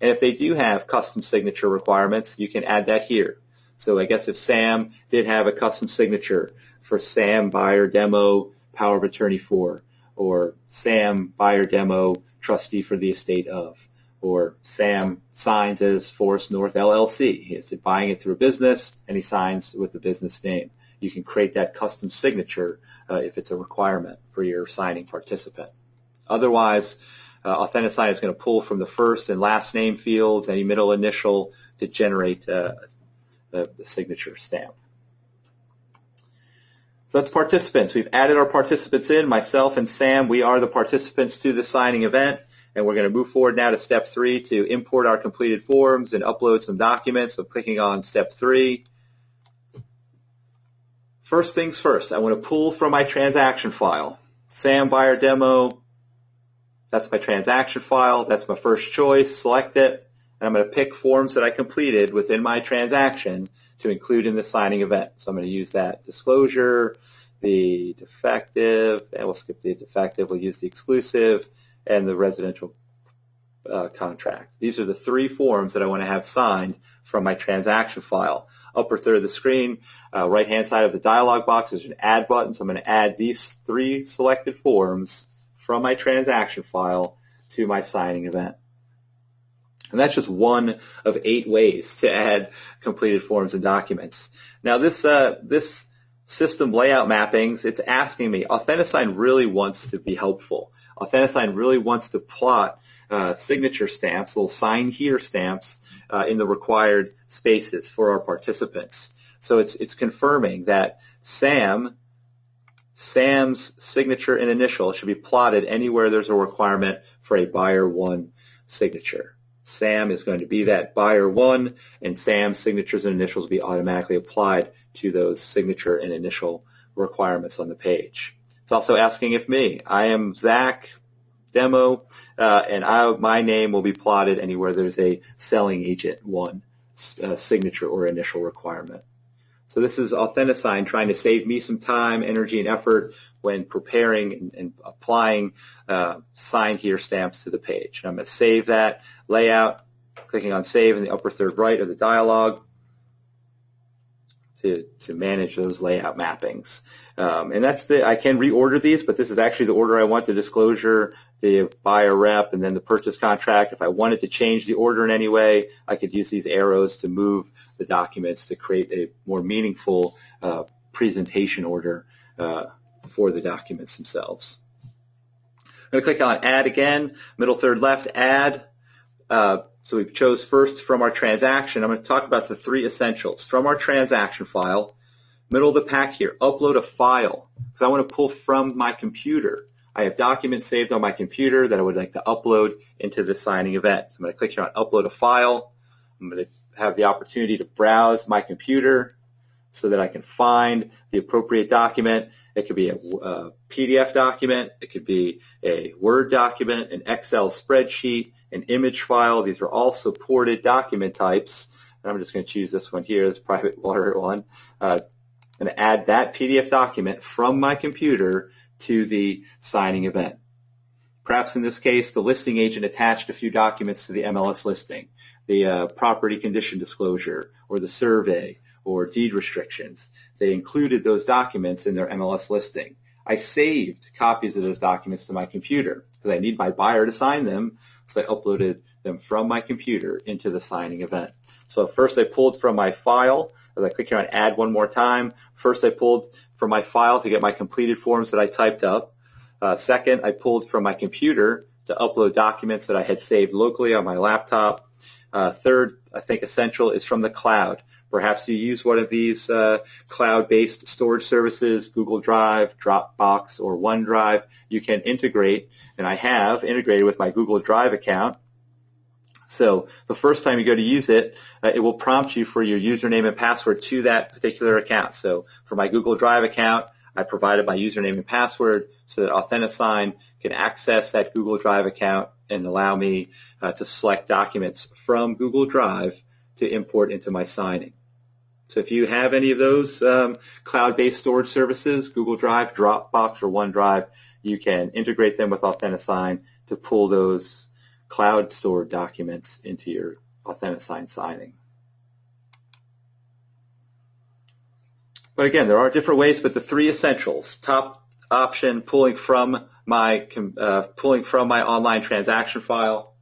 And if they do have custom signature requirements, you can add that here. So I guess if Sam did have a custom signature for Sam Buyer Demo Power of Attorney for, or Sam Buyer Demo Trustee for the Estate of, or Sam signs as Forest North LLC. He's buying it through a business and he signs with the business name. You can create that custom signature if it's a requirement for your signing participant. Otherwise, AuthentiSign is going to pull from the first and last name fields, any middle initial, to generate the signature stamp. So that's participants. We've added our participants in. Myself and Sam, we are the participants to the signing event, and we're going to move forward now to step 3 to import our completed forms and upload some documents. So clicking on step 3. First things first, I want to pull from my transaction file. Sam Buyer Demo, that's my transaction file. That's my first choice. Select it, and I'm going to pick forms that I completed within my transaction to include in the signing event. So I'm going to use that disclosure, the defective, and we'll skip the defective. We'll use the exclusive and the residential contract. These are the 3 forms that I want to have signed from my transaction file. Upper third of the screen, right-hand side of the dialog box, there's an Add button. So I'm going to add these 3 selected forms from my transaction file to my signing event. And that's just one of 8 ways to add completed forms and documents. Now this system layout mappings, it's asking me, AuthentiSign really wants to be helpful. AuthentiSign really wants to plot signature stamps, little sign here stamps in the required spaces for our participants. So it's confirming that Sam's signature and initial should be plotted anywhere there's a requirement for a buyer 1 signature. Sam is going to be that buyer 1, and Sam's signatures and initials will be automatically applied to those signature and initial requirements on the page. It's also asking if I am Zach Demo, and my name will be plotted anywhere there's a selling agent 1 signature or initial requirement. So this is AuthentiSign trying to save me some time, energy, and effort when preparing and applying sign here stamps to the page. I'm going to save that layout, clicking on Save in the upper third right of the dialog to manage those layout mappings. And I can reorder these, but this is actually the order I want: the disclosure, the buyer rep, and then the purchase contract. If I wanted to change the order in any way, I could use these arrows to move the documents to create a more meaningful presentation order for the documents themselves. I'm going to click on Add again, middle third left, Add. So we chose first from our transaction. I'm going to talk about the 3 essentials. From our transaction file, middle of the pack here, upload a file, because I want to pull from my computer. I have documents saved on my computer that I would like to upload into the signing event. So I'm going to click here on upload a file. I'm going to have the opportunity to browse my computer so that I can find the appropriate document. It could be a PDF document. It could be a Word document, an Excel spreadsheet, an image file. These are all supported document types. And I'm just going to choose this one here, this private water one. I'm going to add that PDF document from my computer to the signing event. Perhaps in this case, the listing agent attached a few documents to the MLS listing, the property condition disclosure, or the survey, or deed restrictions. They included those documents in their MLS listing. I saved copies of those documents to my computer because I need my buyer to sign them, so I uploaded them from my computer into the signing event. So first I pulled from my file. As I click here on add one more time, first I pulled from my file to get my completed forms that I typed up. Second, I pulled from my computer to upload documents that I had saved locally on my laptop. Third, I think essential, is from the cloud. Perhaps you use one of these cloud-based storage services, Google Drive, Dropbox, or OneDrive. You can integrate, and I have integrated with my Google Drive account. So the first time you go to use it, it will prompt you for your username and password to that particular account. So for my Google Drive account, I provided my username and password so that AuthentiSign can access that Google Drive account and allow me to select documents from Google Drive to import into my signing. So if you have any of those cloud-based storage services, Google Drive, Dropbox, or OneDrive, you can integrate them with AuthentiSign to pull those cloud stored documents into your AuthentiSign signing. But again, there are different ways, but the 3 essentials: top option, pulling from my online transaction file;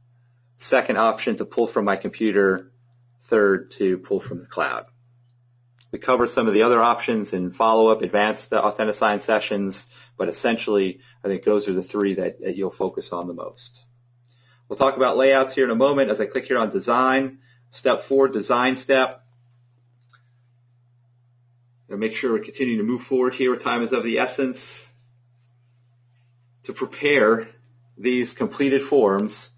second option, to pull from my computer; third, to pull from the cloud. We cover some of the other options in follow-up advanced AuthentiSign sessions, but essentially I think those are the 3 that you'll focus on the most. We'll talk about layouts here in a moment. As I click here on design, step 4, design step. Make sure we're continuing to move forward here. Time is of the essence to prepare these completed forms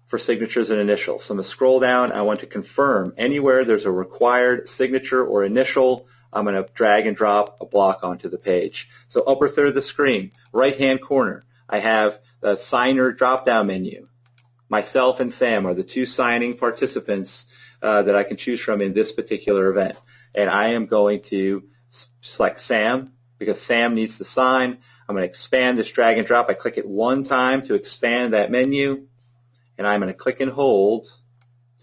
for signatures and initials. So I'm going to scroll down. I want to confirm anywhere there's a required signature or initial, I'm going to drag and drop a block onto the page. So upper third of the screen, right-hand corner, I have the signer drop-down menu. Myself and Sam are the 2 signing participants that I can choose from in this particular event. And I am going to select Sam because Sam needs to sign. I'm going to expand this drag and drop. I click it one time to expand that menu, and I'm going to click and hold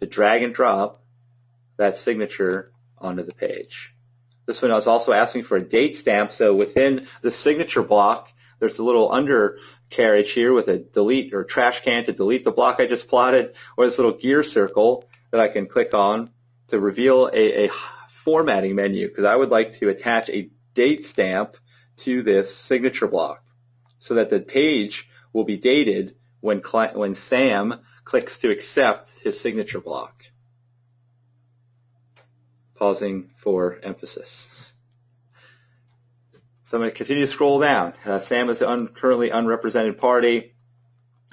to drag and drop that signature onto the page. This one I was also asking for a date stamp, so within the signature block, there's a little undercarriage here with a delete or trash can to delete the block I just plotted, or this little gear circle that I can click on to reveal a formatting menu, because I would like to attach a date stamp to this signature block so that the page will be dated when Sam clicks to accept his signature block. Pausing for emphasis. So I'm going to continue to scroll down. Sam is a currently unrepresented party.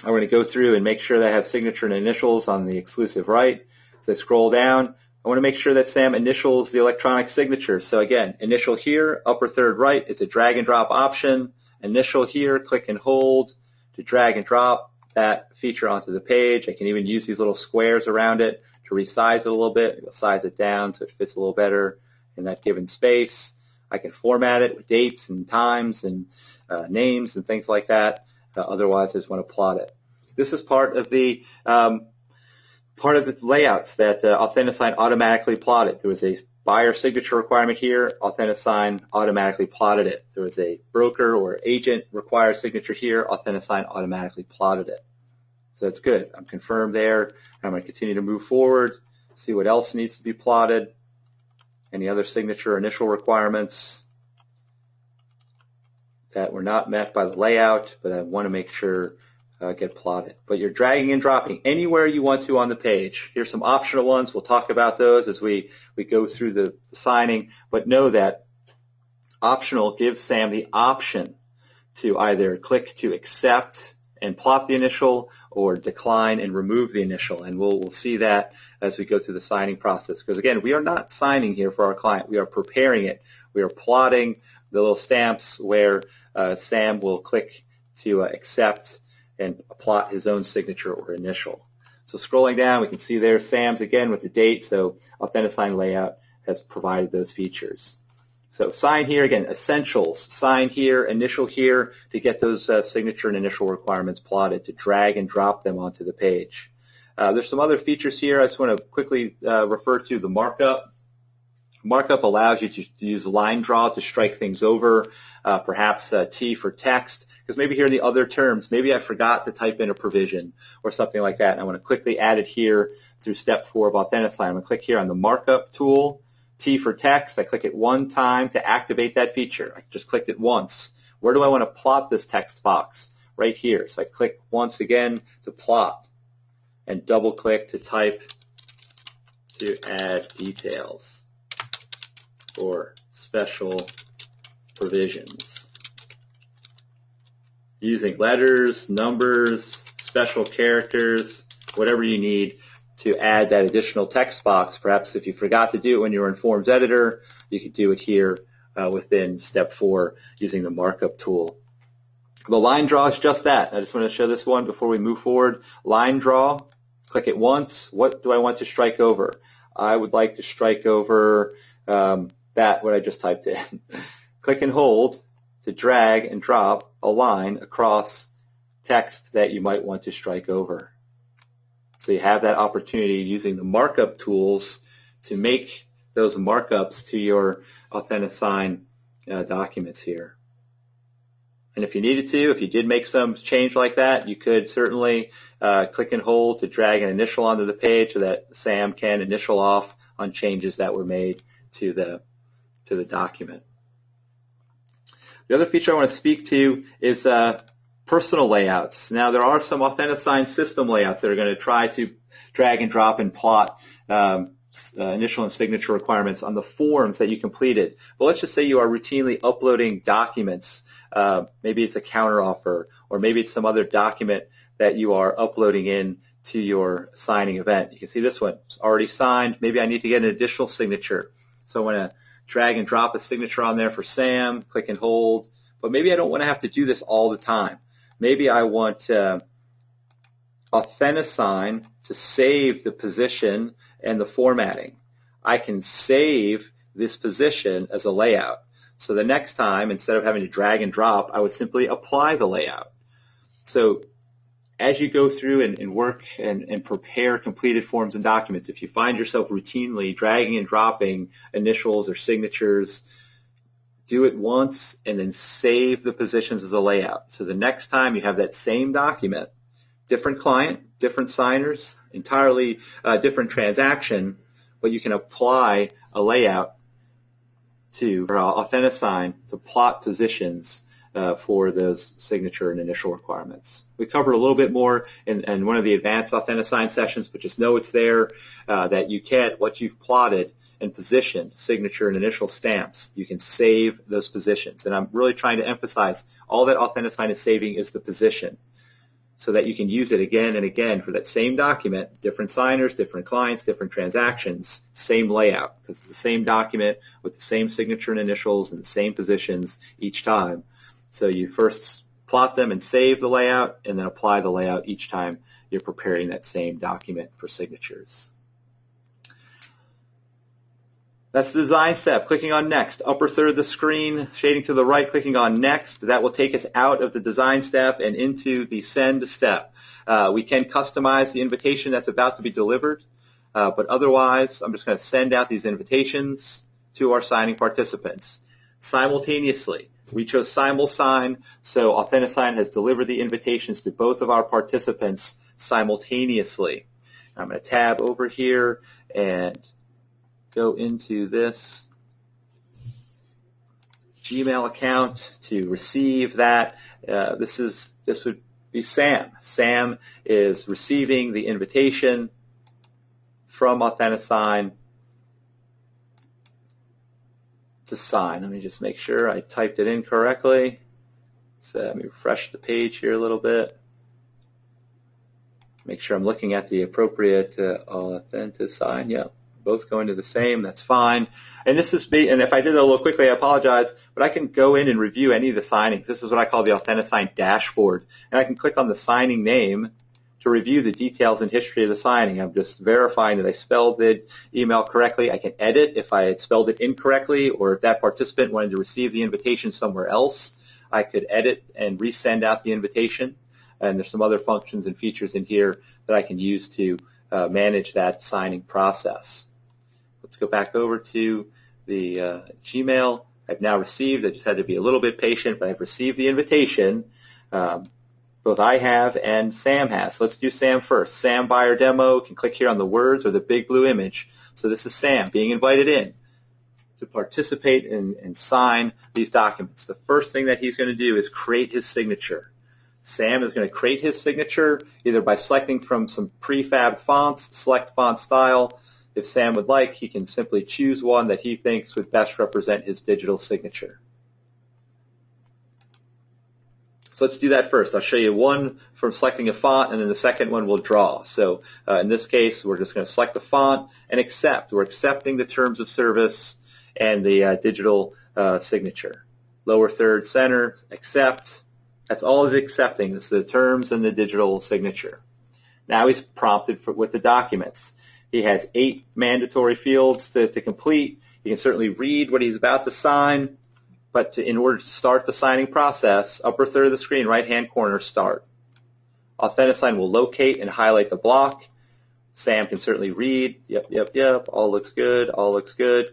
I'm going to go through and make sure that I have signature and initials on the exclusive right. As I scroll down, I want to make sure that Sam initials the electronic signature. So again, initial here, upper third right, it's a drag and drop option. Initial here, click and hold to drag and drop that feature onto the page. I can even use these little squares around it to resize it a little bit. I'll size it down so it fits a little better in that given space. I can format it with dates and times and names and things like that. Otherwise, I just want to plot it. This is part of the layouts that AuthentiSign automatically plotted. There was a buyer signature requirement here. AuthentiSign automatically plotted it. There was a broker or agent required signature here. AuthentiSign automatically plotted it. So that's good. I'm confirmed there. I'm going to continue to move forward, see what else needs to be plotted, any other signature or initial requirements that were not met by the layout, but I want to make sure get plotted. But you're dragging and dropping anywhere you want to on the page. Here's some optional ones. We'll talk about those as we go through the signing. But know that optional gives Sam the option to either click to accept and plot the initial or decline and remove the initial. And we'll see that as we go through the signing process. Because again, we are not signing here for our client. We are preparing it. We are plotting the little stamps where Sam will click to accept and plot his own signature or initial. So scrolling down, we can see there Sam's again with the date. So Authentisign Layout has provided those features. So sign here, again, essentials, sign here, initial here to get those signature and initial requirements plotted, to drag and drop them onto the page. There's some other features here. I just want to quickly refer to the markup. Markup allows you to use line draw to strike things over, perhaps T for text, because maybe here in the other terms, maybe I forgot to type in a provision or something like that, and I want to quickly add it here through step 4 of Authentisign. I'm going to click here on the markup tool, T for text. I click it one time to activate that feature. I just clicked it once. Where do I want to plot this text box? Right here. So I click once again to plot and double click to type to add details or special provisions. Using letters, numbers, special characters, whatever you need to add that additional text box. Perhaps if you forgot to do it when you were in Forms Editor, you could do it here within step 4 using the markup tool. The line draw is just that. I just want to show this one before we move forward. Line draw, click it once. What do I want to strike over? I would like to strike over that, what I just typed in. Click and hold to drag and drop a line across text that you might want to strike over. So you have that opportunity using the markup tools to make those markups to your Authentisign documents here. And if you needed to, if you did make some change like that, you could certainly click and hold to drag an initial onto the page so that Sam can initial off on changes that were made to the document. The other feature I want to speak to is personal layouts. Now, there are some Authentisign system layouts that are going to try to drag and drop and plot initial and signature requirements on the forms that you completed. But let's just say you are routinely uploading documents. Maybe it's a counteroffer, or maybe it's some other document that you are uploading in to your signing event. You can see this one. It's already signed. Maybe I need to get an additional signature. So I want to drag and drop a signature on there for Sam, click and hold. But maybe I don't want to have to do this all the time. Maybe I want Authentisign to save the position and the formatting. I can save this position as a layout. So the next time, instead of having to drag and drop, I would simply apply the layout. So as you go through and work and prepare completed forms and documents, if you find yourself routinely dragging and dropping initials or signatures, do it once and then save the positions as a layout. So the next time you have that same document, different client, different signers, entirely different transaction, but you can apply a layout to Authentisign to plot positions for those signature and initial requirements. We covered a little bit more in one of the advanced Authentisign sessions, but just know it's there that you can, what you've plotted and positioned, signature and initial stamps, you can save those positions. And I'm really trying to emphasize all that Authentisign is saving is the position, so that you can use it again and again for that same document, different signers, different clients, different transactions, same layout, because it's the same document with the same signature and initials and the same positions each time. So you first plot them and save the layout, and then apply the layout each time you're preparing that same document for signatures. That's the design step. Clicking on Next, upper third of the screen, shading to the right, clicking on Next. That will take us out of the design step and into the Send step. We can customize the invitation that's about to be delivered, but otherwise, I'm just going to send out these invitations to our signing participants simultaneously. We chose SimulSign, so Authentisign has delivered the invitations to both of our participants simultaneously. I'm going to tab over here and go into this Gmail account to receive that. This would be Sam. Sam is receiving the invitation from Authentisign to sign. Let me just make sure I typed it in correctly. So let me refresh the page here a little bit. Make sure I'm looking at the appropriate Authentisign. Yeah, both going to the same. That's fine. And this is and if I did it a little quickly, I apologize, but I can go in and review any of the signings. This is what I call the Authentisign dashboard. And I can click on the signing name to review the details and history of the signing. I'm just verifying that I spelled the email correctly. I can edit if I had spelled it incorrectly, or if that participant wanted to receive the invitation somewhere else, I could edit and resend out the invitation. And there's some other functions and features in here that I can use to manage that signing process. Let's go back over to the Gmail. I've now received, I just had to be a little bit patient, but I've received the invitation. Both I have and Sam has. So let's do Sam first. Sam buyer demo, you can click here on the words or the big blue image. So this is Sam being invited in to participate and sign these documents. The first thing that he's going to do is create his signature. Sam is going to create his signature either by selecting from some prefabbed fonts, select font style. If Sam would like, he can simply choose one that he thinks would best represent his digital signature. So let's do that first. I'll show you one from selecting a font, and then the second one we'll draw. So in this case, we're just going to select the font and accept. We're accepting the terms of service and the digital signature. Lower third center, accept. That's all he's accepting is the terms and the digital signature. Now he's prompted with the documents. He has 8 mandatory fields to complete. You can certainly read what he's about to sign, but in order to start the signing process, upper third of the screen, right-hand corner, start. Authentisign will locate and highlight the block. Sam can certainly read, yep, all looks good,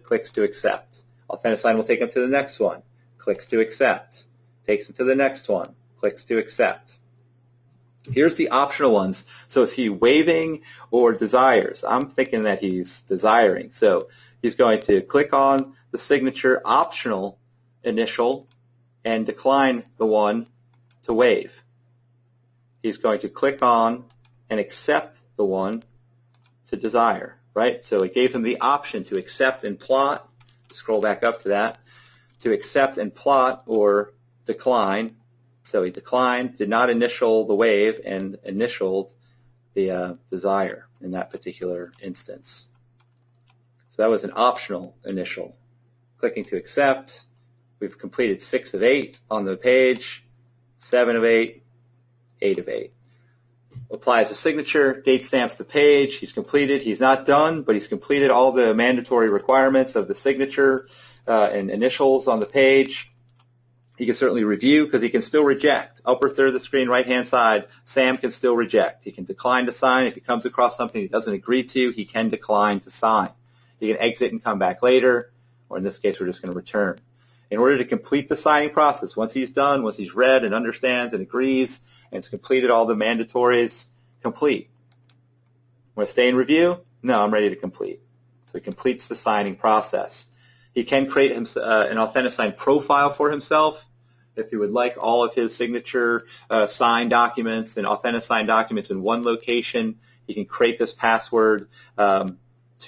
clicks to accept. Authentisign will take him to the next one, clicks to accept. Takes him to the next one, clicks to accept. Here's the optional ones. So is he waiving or desires? I'm thinking that he's desiring. So he's going to click on the signature optional initial and decline the one to waive. He's going to click on and accept the one to desire, right? So it gave him the option to accept and plot. Scroll back up to that. To accept and plot or decline. So he declined, did not initial the waive, and initialed the desire in that particular instance. So that was an optional initial. Clicking to accept. We've completed 6 of 8 on the page, 7 of 8, 8 of 8. Applies a signature, date stamps the page. He's completed. He's not done, but he's completed all the mandatory requirements of the signature and initials on the page. He can certainly review because he can still reject. Upper third of the screen, right-hand side, Sam can still reject. He can decline to sign. If he comes across something he doesn't agree to, he can decline to sign. He can exit and come back later, or in this case, we're just going to return. In order to complete the signing process, once he's done, once he's read and understands and agrees and has completed all the mandatories, complete. Want to stay in review? No, I'm ready to complete. So he completes the signing process. He can create an Authentisign profile for himself. If he would like all of his signature signed documents and Authentisign documents in one location, he can create this password to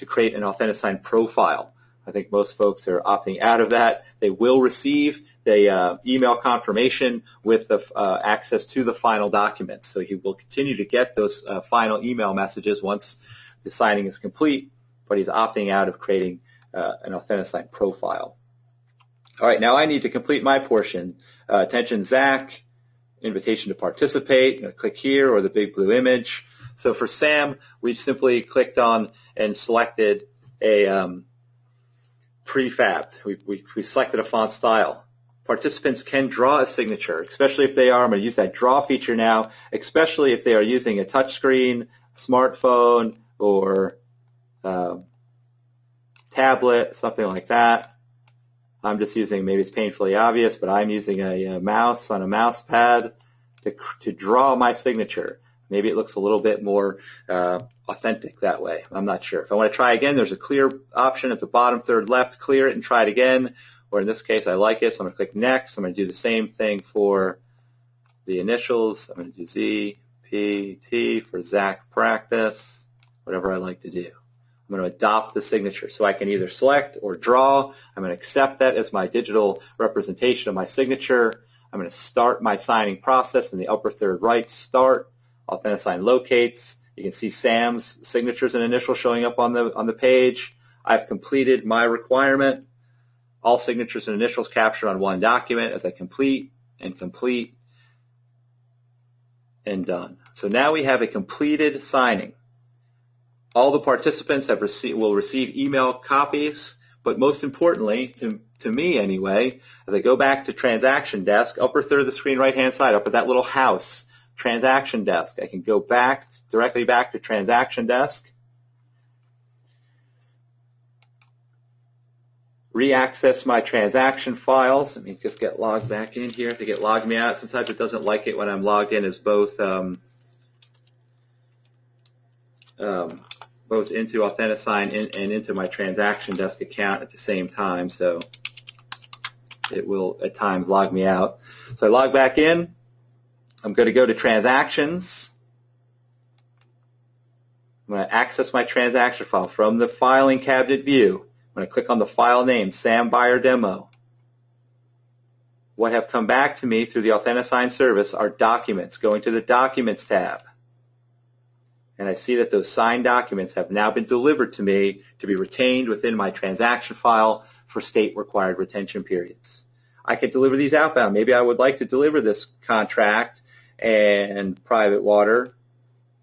create an Authentisign profile. I think most folks are opting out of that. They will receive the email confirmation with the access to the final documents. So he will continue to get those final email messages once the signing is complete, but he's opting out of creating an Authentisign profile. All right, now I need to complete my portion. Attention Zach, invitation to participate. I'm going to click here or the big blue image. So for Sam, we simply clicked on and selected a prefabbed. We selected a font style. Participants can draw a signature, especially if they are, I'm going to use that draw feature now, especially if they are using a touchscreen, smartphone, or tablet, something like that. I'm just using, maybe it's painfully obvious, but I'm using a mouse on a mouse pad to draw my signature. Maybe it looks a little bit more authentic that way. I'm not sure. If I want to try again, there's a clear option at the bottom third left. Clear it and try it again. Or in this case, I like it, so I'm going to click next. I'm going to do the same thing for the initials. I'm going to do Z, P, T for Zach Practice, whatever I like to do. I'm going to adopt the signature. So I can either select or draw. I'm going to accept that as my digital representation of my signature. I'm going to start my signing process in the upper third right, start, AuthentiSign locates. You can see Sam's signatures and initials showing up on the page. I've completed my requirement. All signatures and initials captured on one document as I complete and done. So now we have a completed signing. All the participants will receive email copies, but most importantly, to me anyway, as I go back to TransactionDesk, upper third of the screen, right-hand side, up at that little house, TransactionDesk, I can go directly back to TransactionDesk, re-access my transaction files. Let me just get logged back in here to get logged me out. Sometimes it doesn't like it when I'm logged in as both into AuthentiSign and into my TransactionDesk account at the same time, so it will at times log me out. So I log back in. I'm going to go to Transactions. I'm going to access my transaction file from the Filing Cabinet view. I'm going to click on the file name, Sam Buyer Demo. What have come back to me through the AuthentiSign service are documents. Going to the Documents tab. And I see that those signed documents have now been delivered to me to be retained within my transaction file for state-required retention periods. I could deliver these outbound. Maybe I would like to deliver this contract and private water.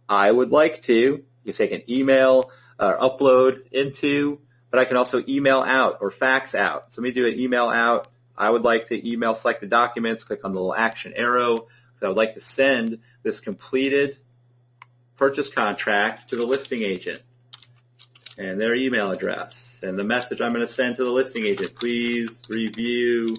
I would like to. You take an email or upload into, but I can also email out or fax out. So let me do an email out. I would like to email select the documents, click on the little action arrow. I would like to send this completed purchase contract to the listing agent and their email address and the message I'm going to send to the listing agent. Please review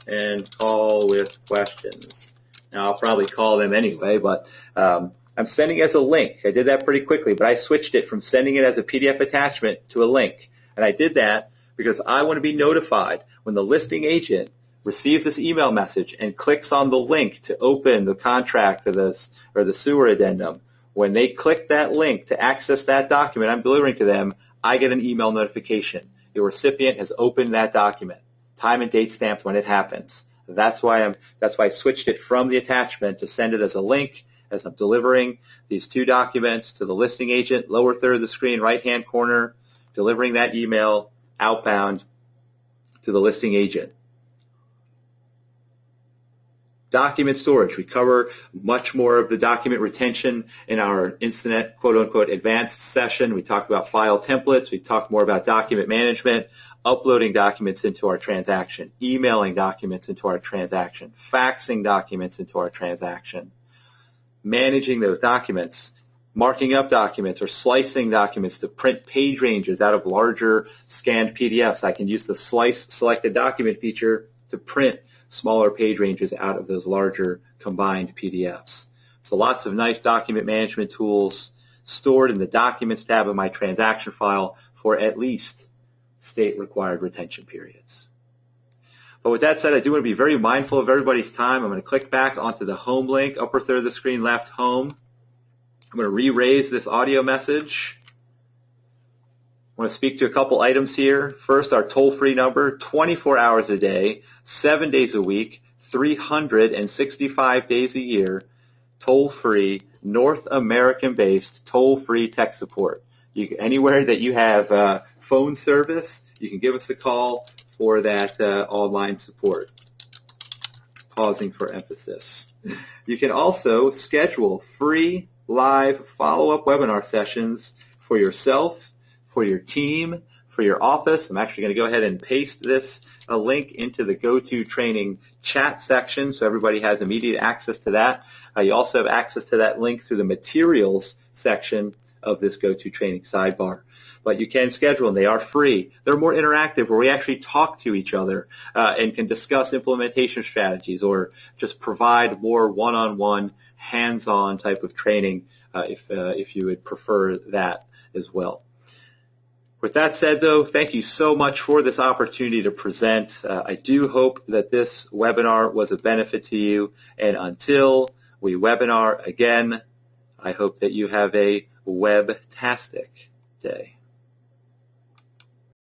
and call with questions. Now I'll probably call them anyway, but I'm sending as a link. I did that pretty quickly, but I switched it from sending it as a PDF attachment to a link. And I did that because I want to be notified when the listing agent receives this email message and clicks on the link to open the contract or the sewer addendum. When they click that link to access that document I'm delivering to them, I get an email notification. The recipient has opened that document. Time and date stamped when it happens. That's why I switched it from the attachment to send it as a link as I'm delivering these two documents to the listing agent, lower third of the screen, right-hand corner, delivering that email outbound to the listing agent. Document storage. We cover much more of the document retention in our Incident, quote-unquote, advanced session. We talk about file templates. We talk more about document management, uploading documents into our transaction, emailing documents into our transaction, faxing documents into our transaction, managing those documents, marking up documents or slicing documents to print page ranges out of larger scanned PDFs. I can use the Slice Selected Document feature to print smaller page ranges out of those larger combined PDFs. So lots of nice document management tools stored in the Documents tab of my transaction file for at least state-required retention periods. But with that said, I do want to be very mindful of everybody's time. I'm going to click back onto the home link, upper third of the screen, left home. I'm going to re-raise this audio message. I want to speak to a couple items here. First, our toll-free number, 24 hours a day, 7 days a week, 365 days a year, toll-free, North American-based, toll-free tech support. Anywhere that you have phone service, you can give us a call for that online support. Pausing for emphasis. You can also schedule free live follow-up webinar sessions for yourself, for your team, for your office. I'm actually going to go ahead and paste this link into the GoToTraining chat section so everybody has immediate access to that. You also have access to that link through the materials section of this GoToTraining sidebar. But you can schedule them. They are free. They're more interactive where we actually talk to each other and can discuss implementation strategies or just provide more one-on-one, hands-on type of training if you would prefer that as well. With that said, though, thank you so much for this opportunity to present. I do hope that this webinar was a benefit to you, and until we webinar again, I hope that you have a web-tastic day.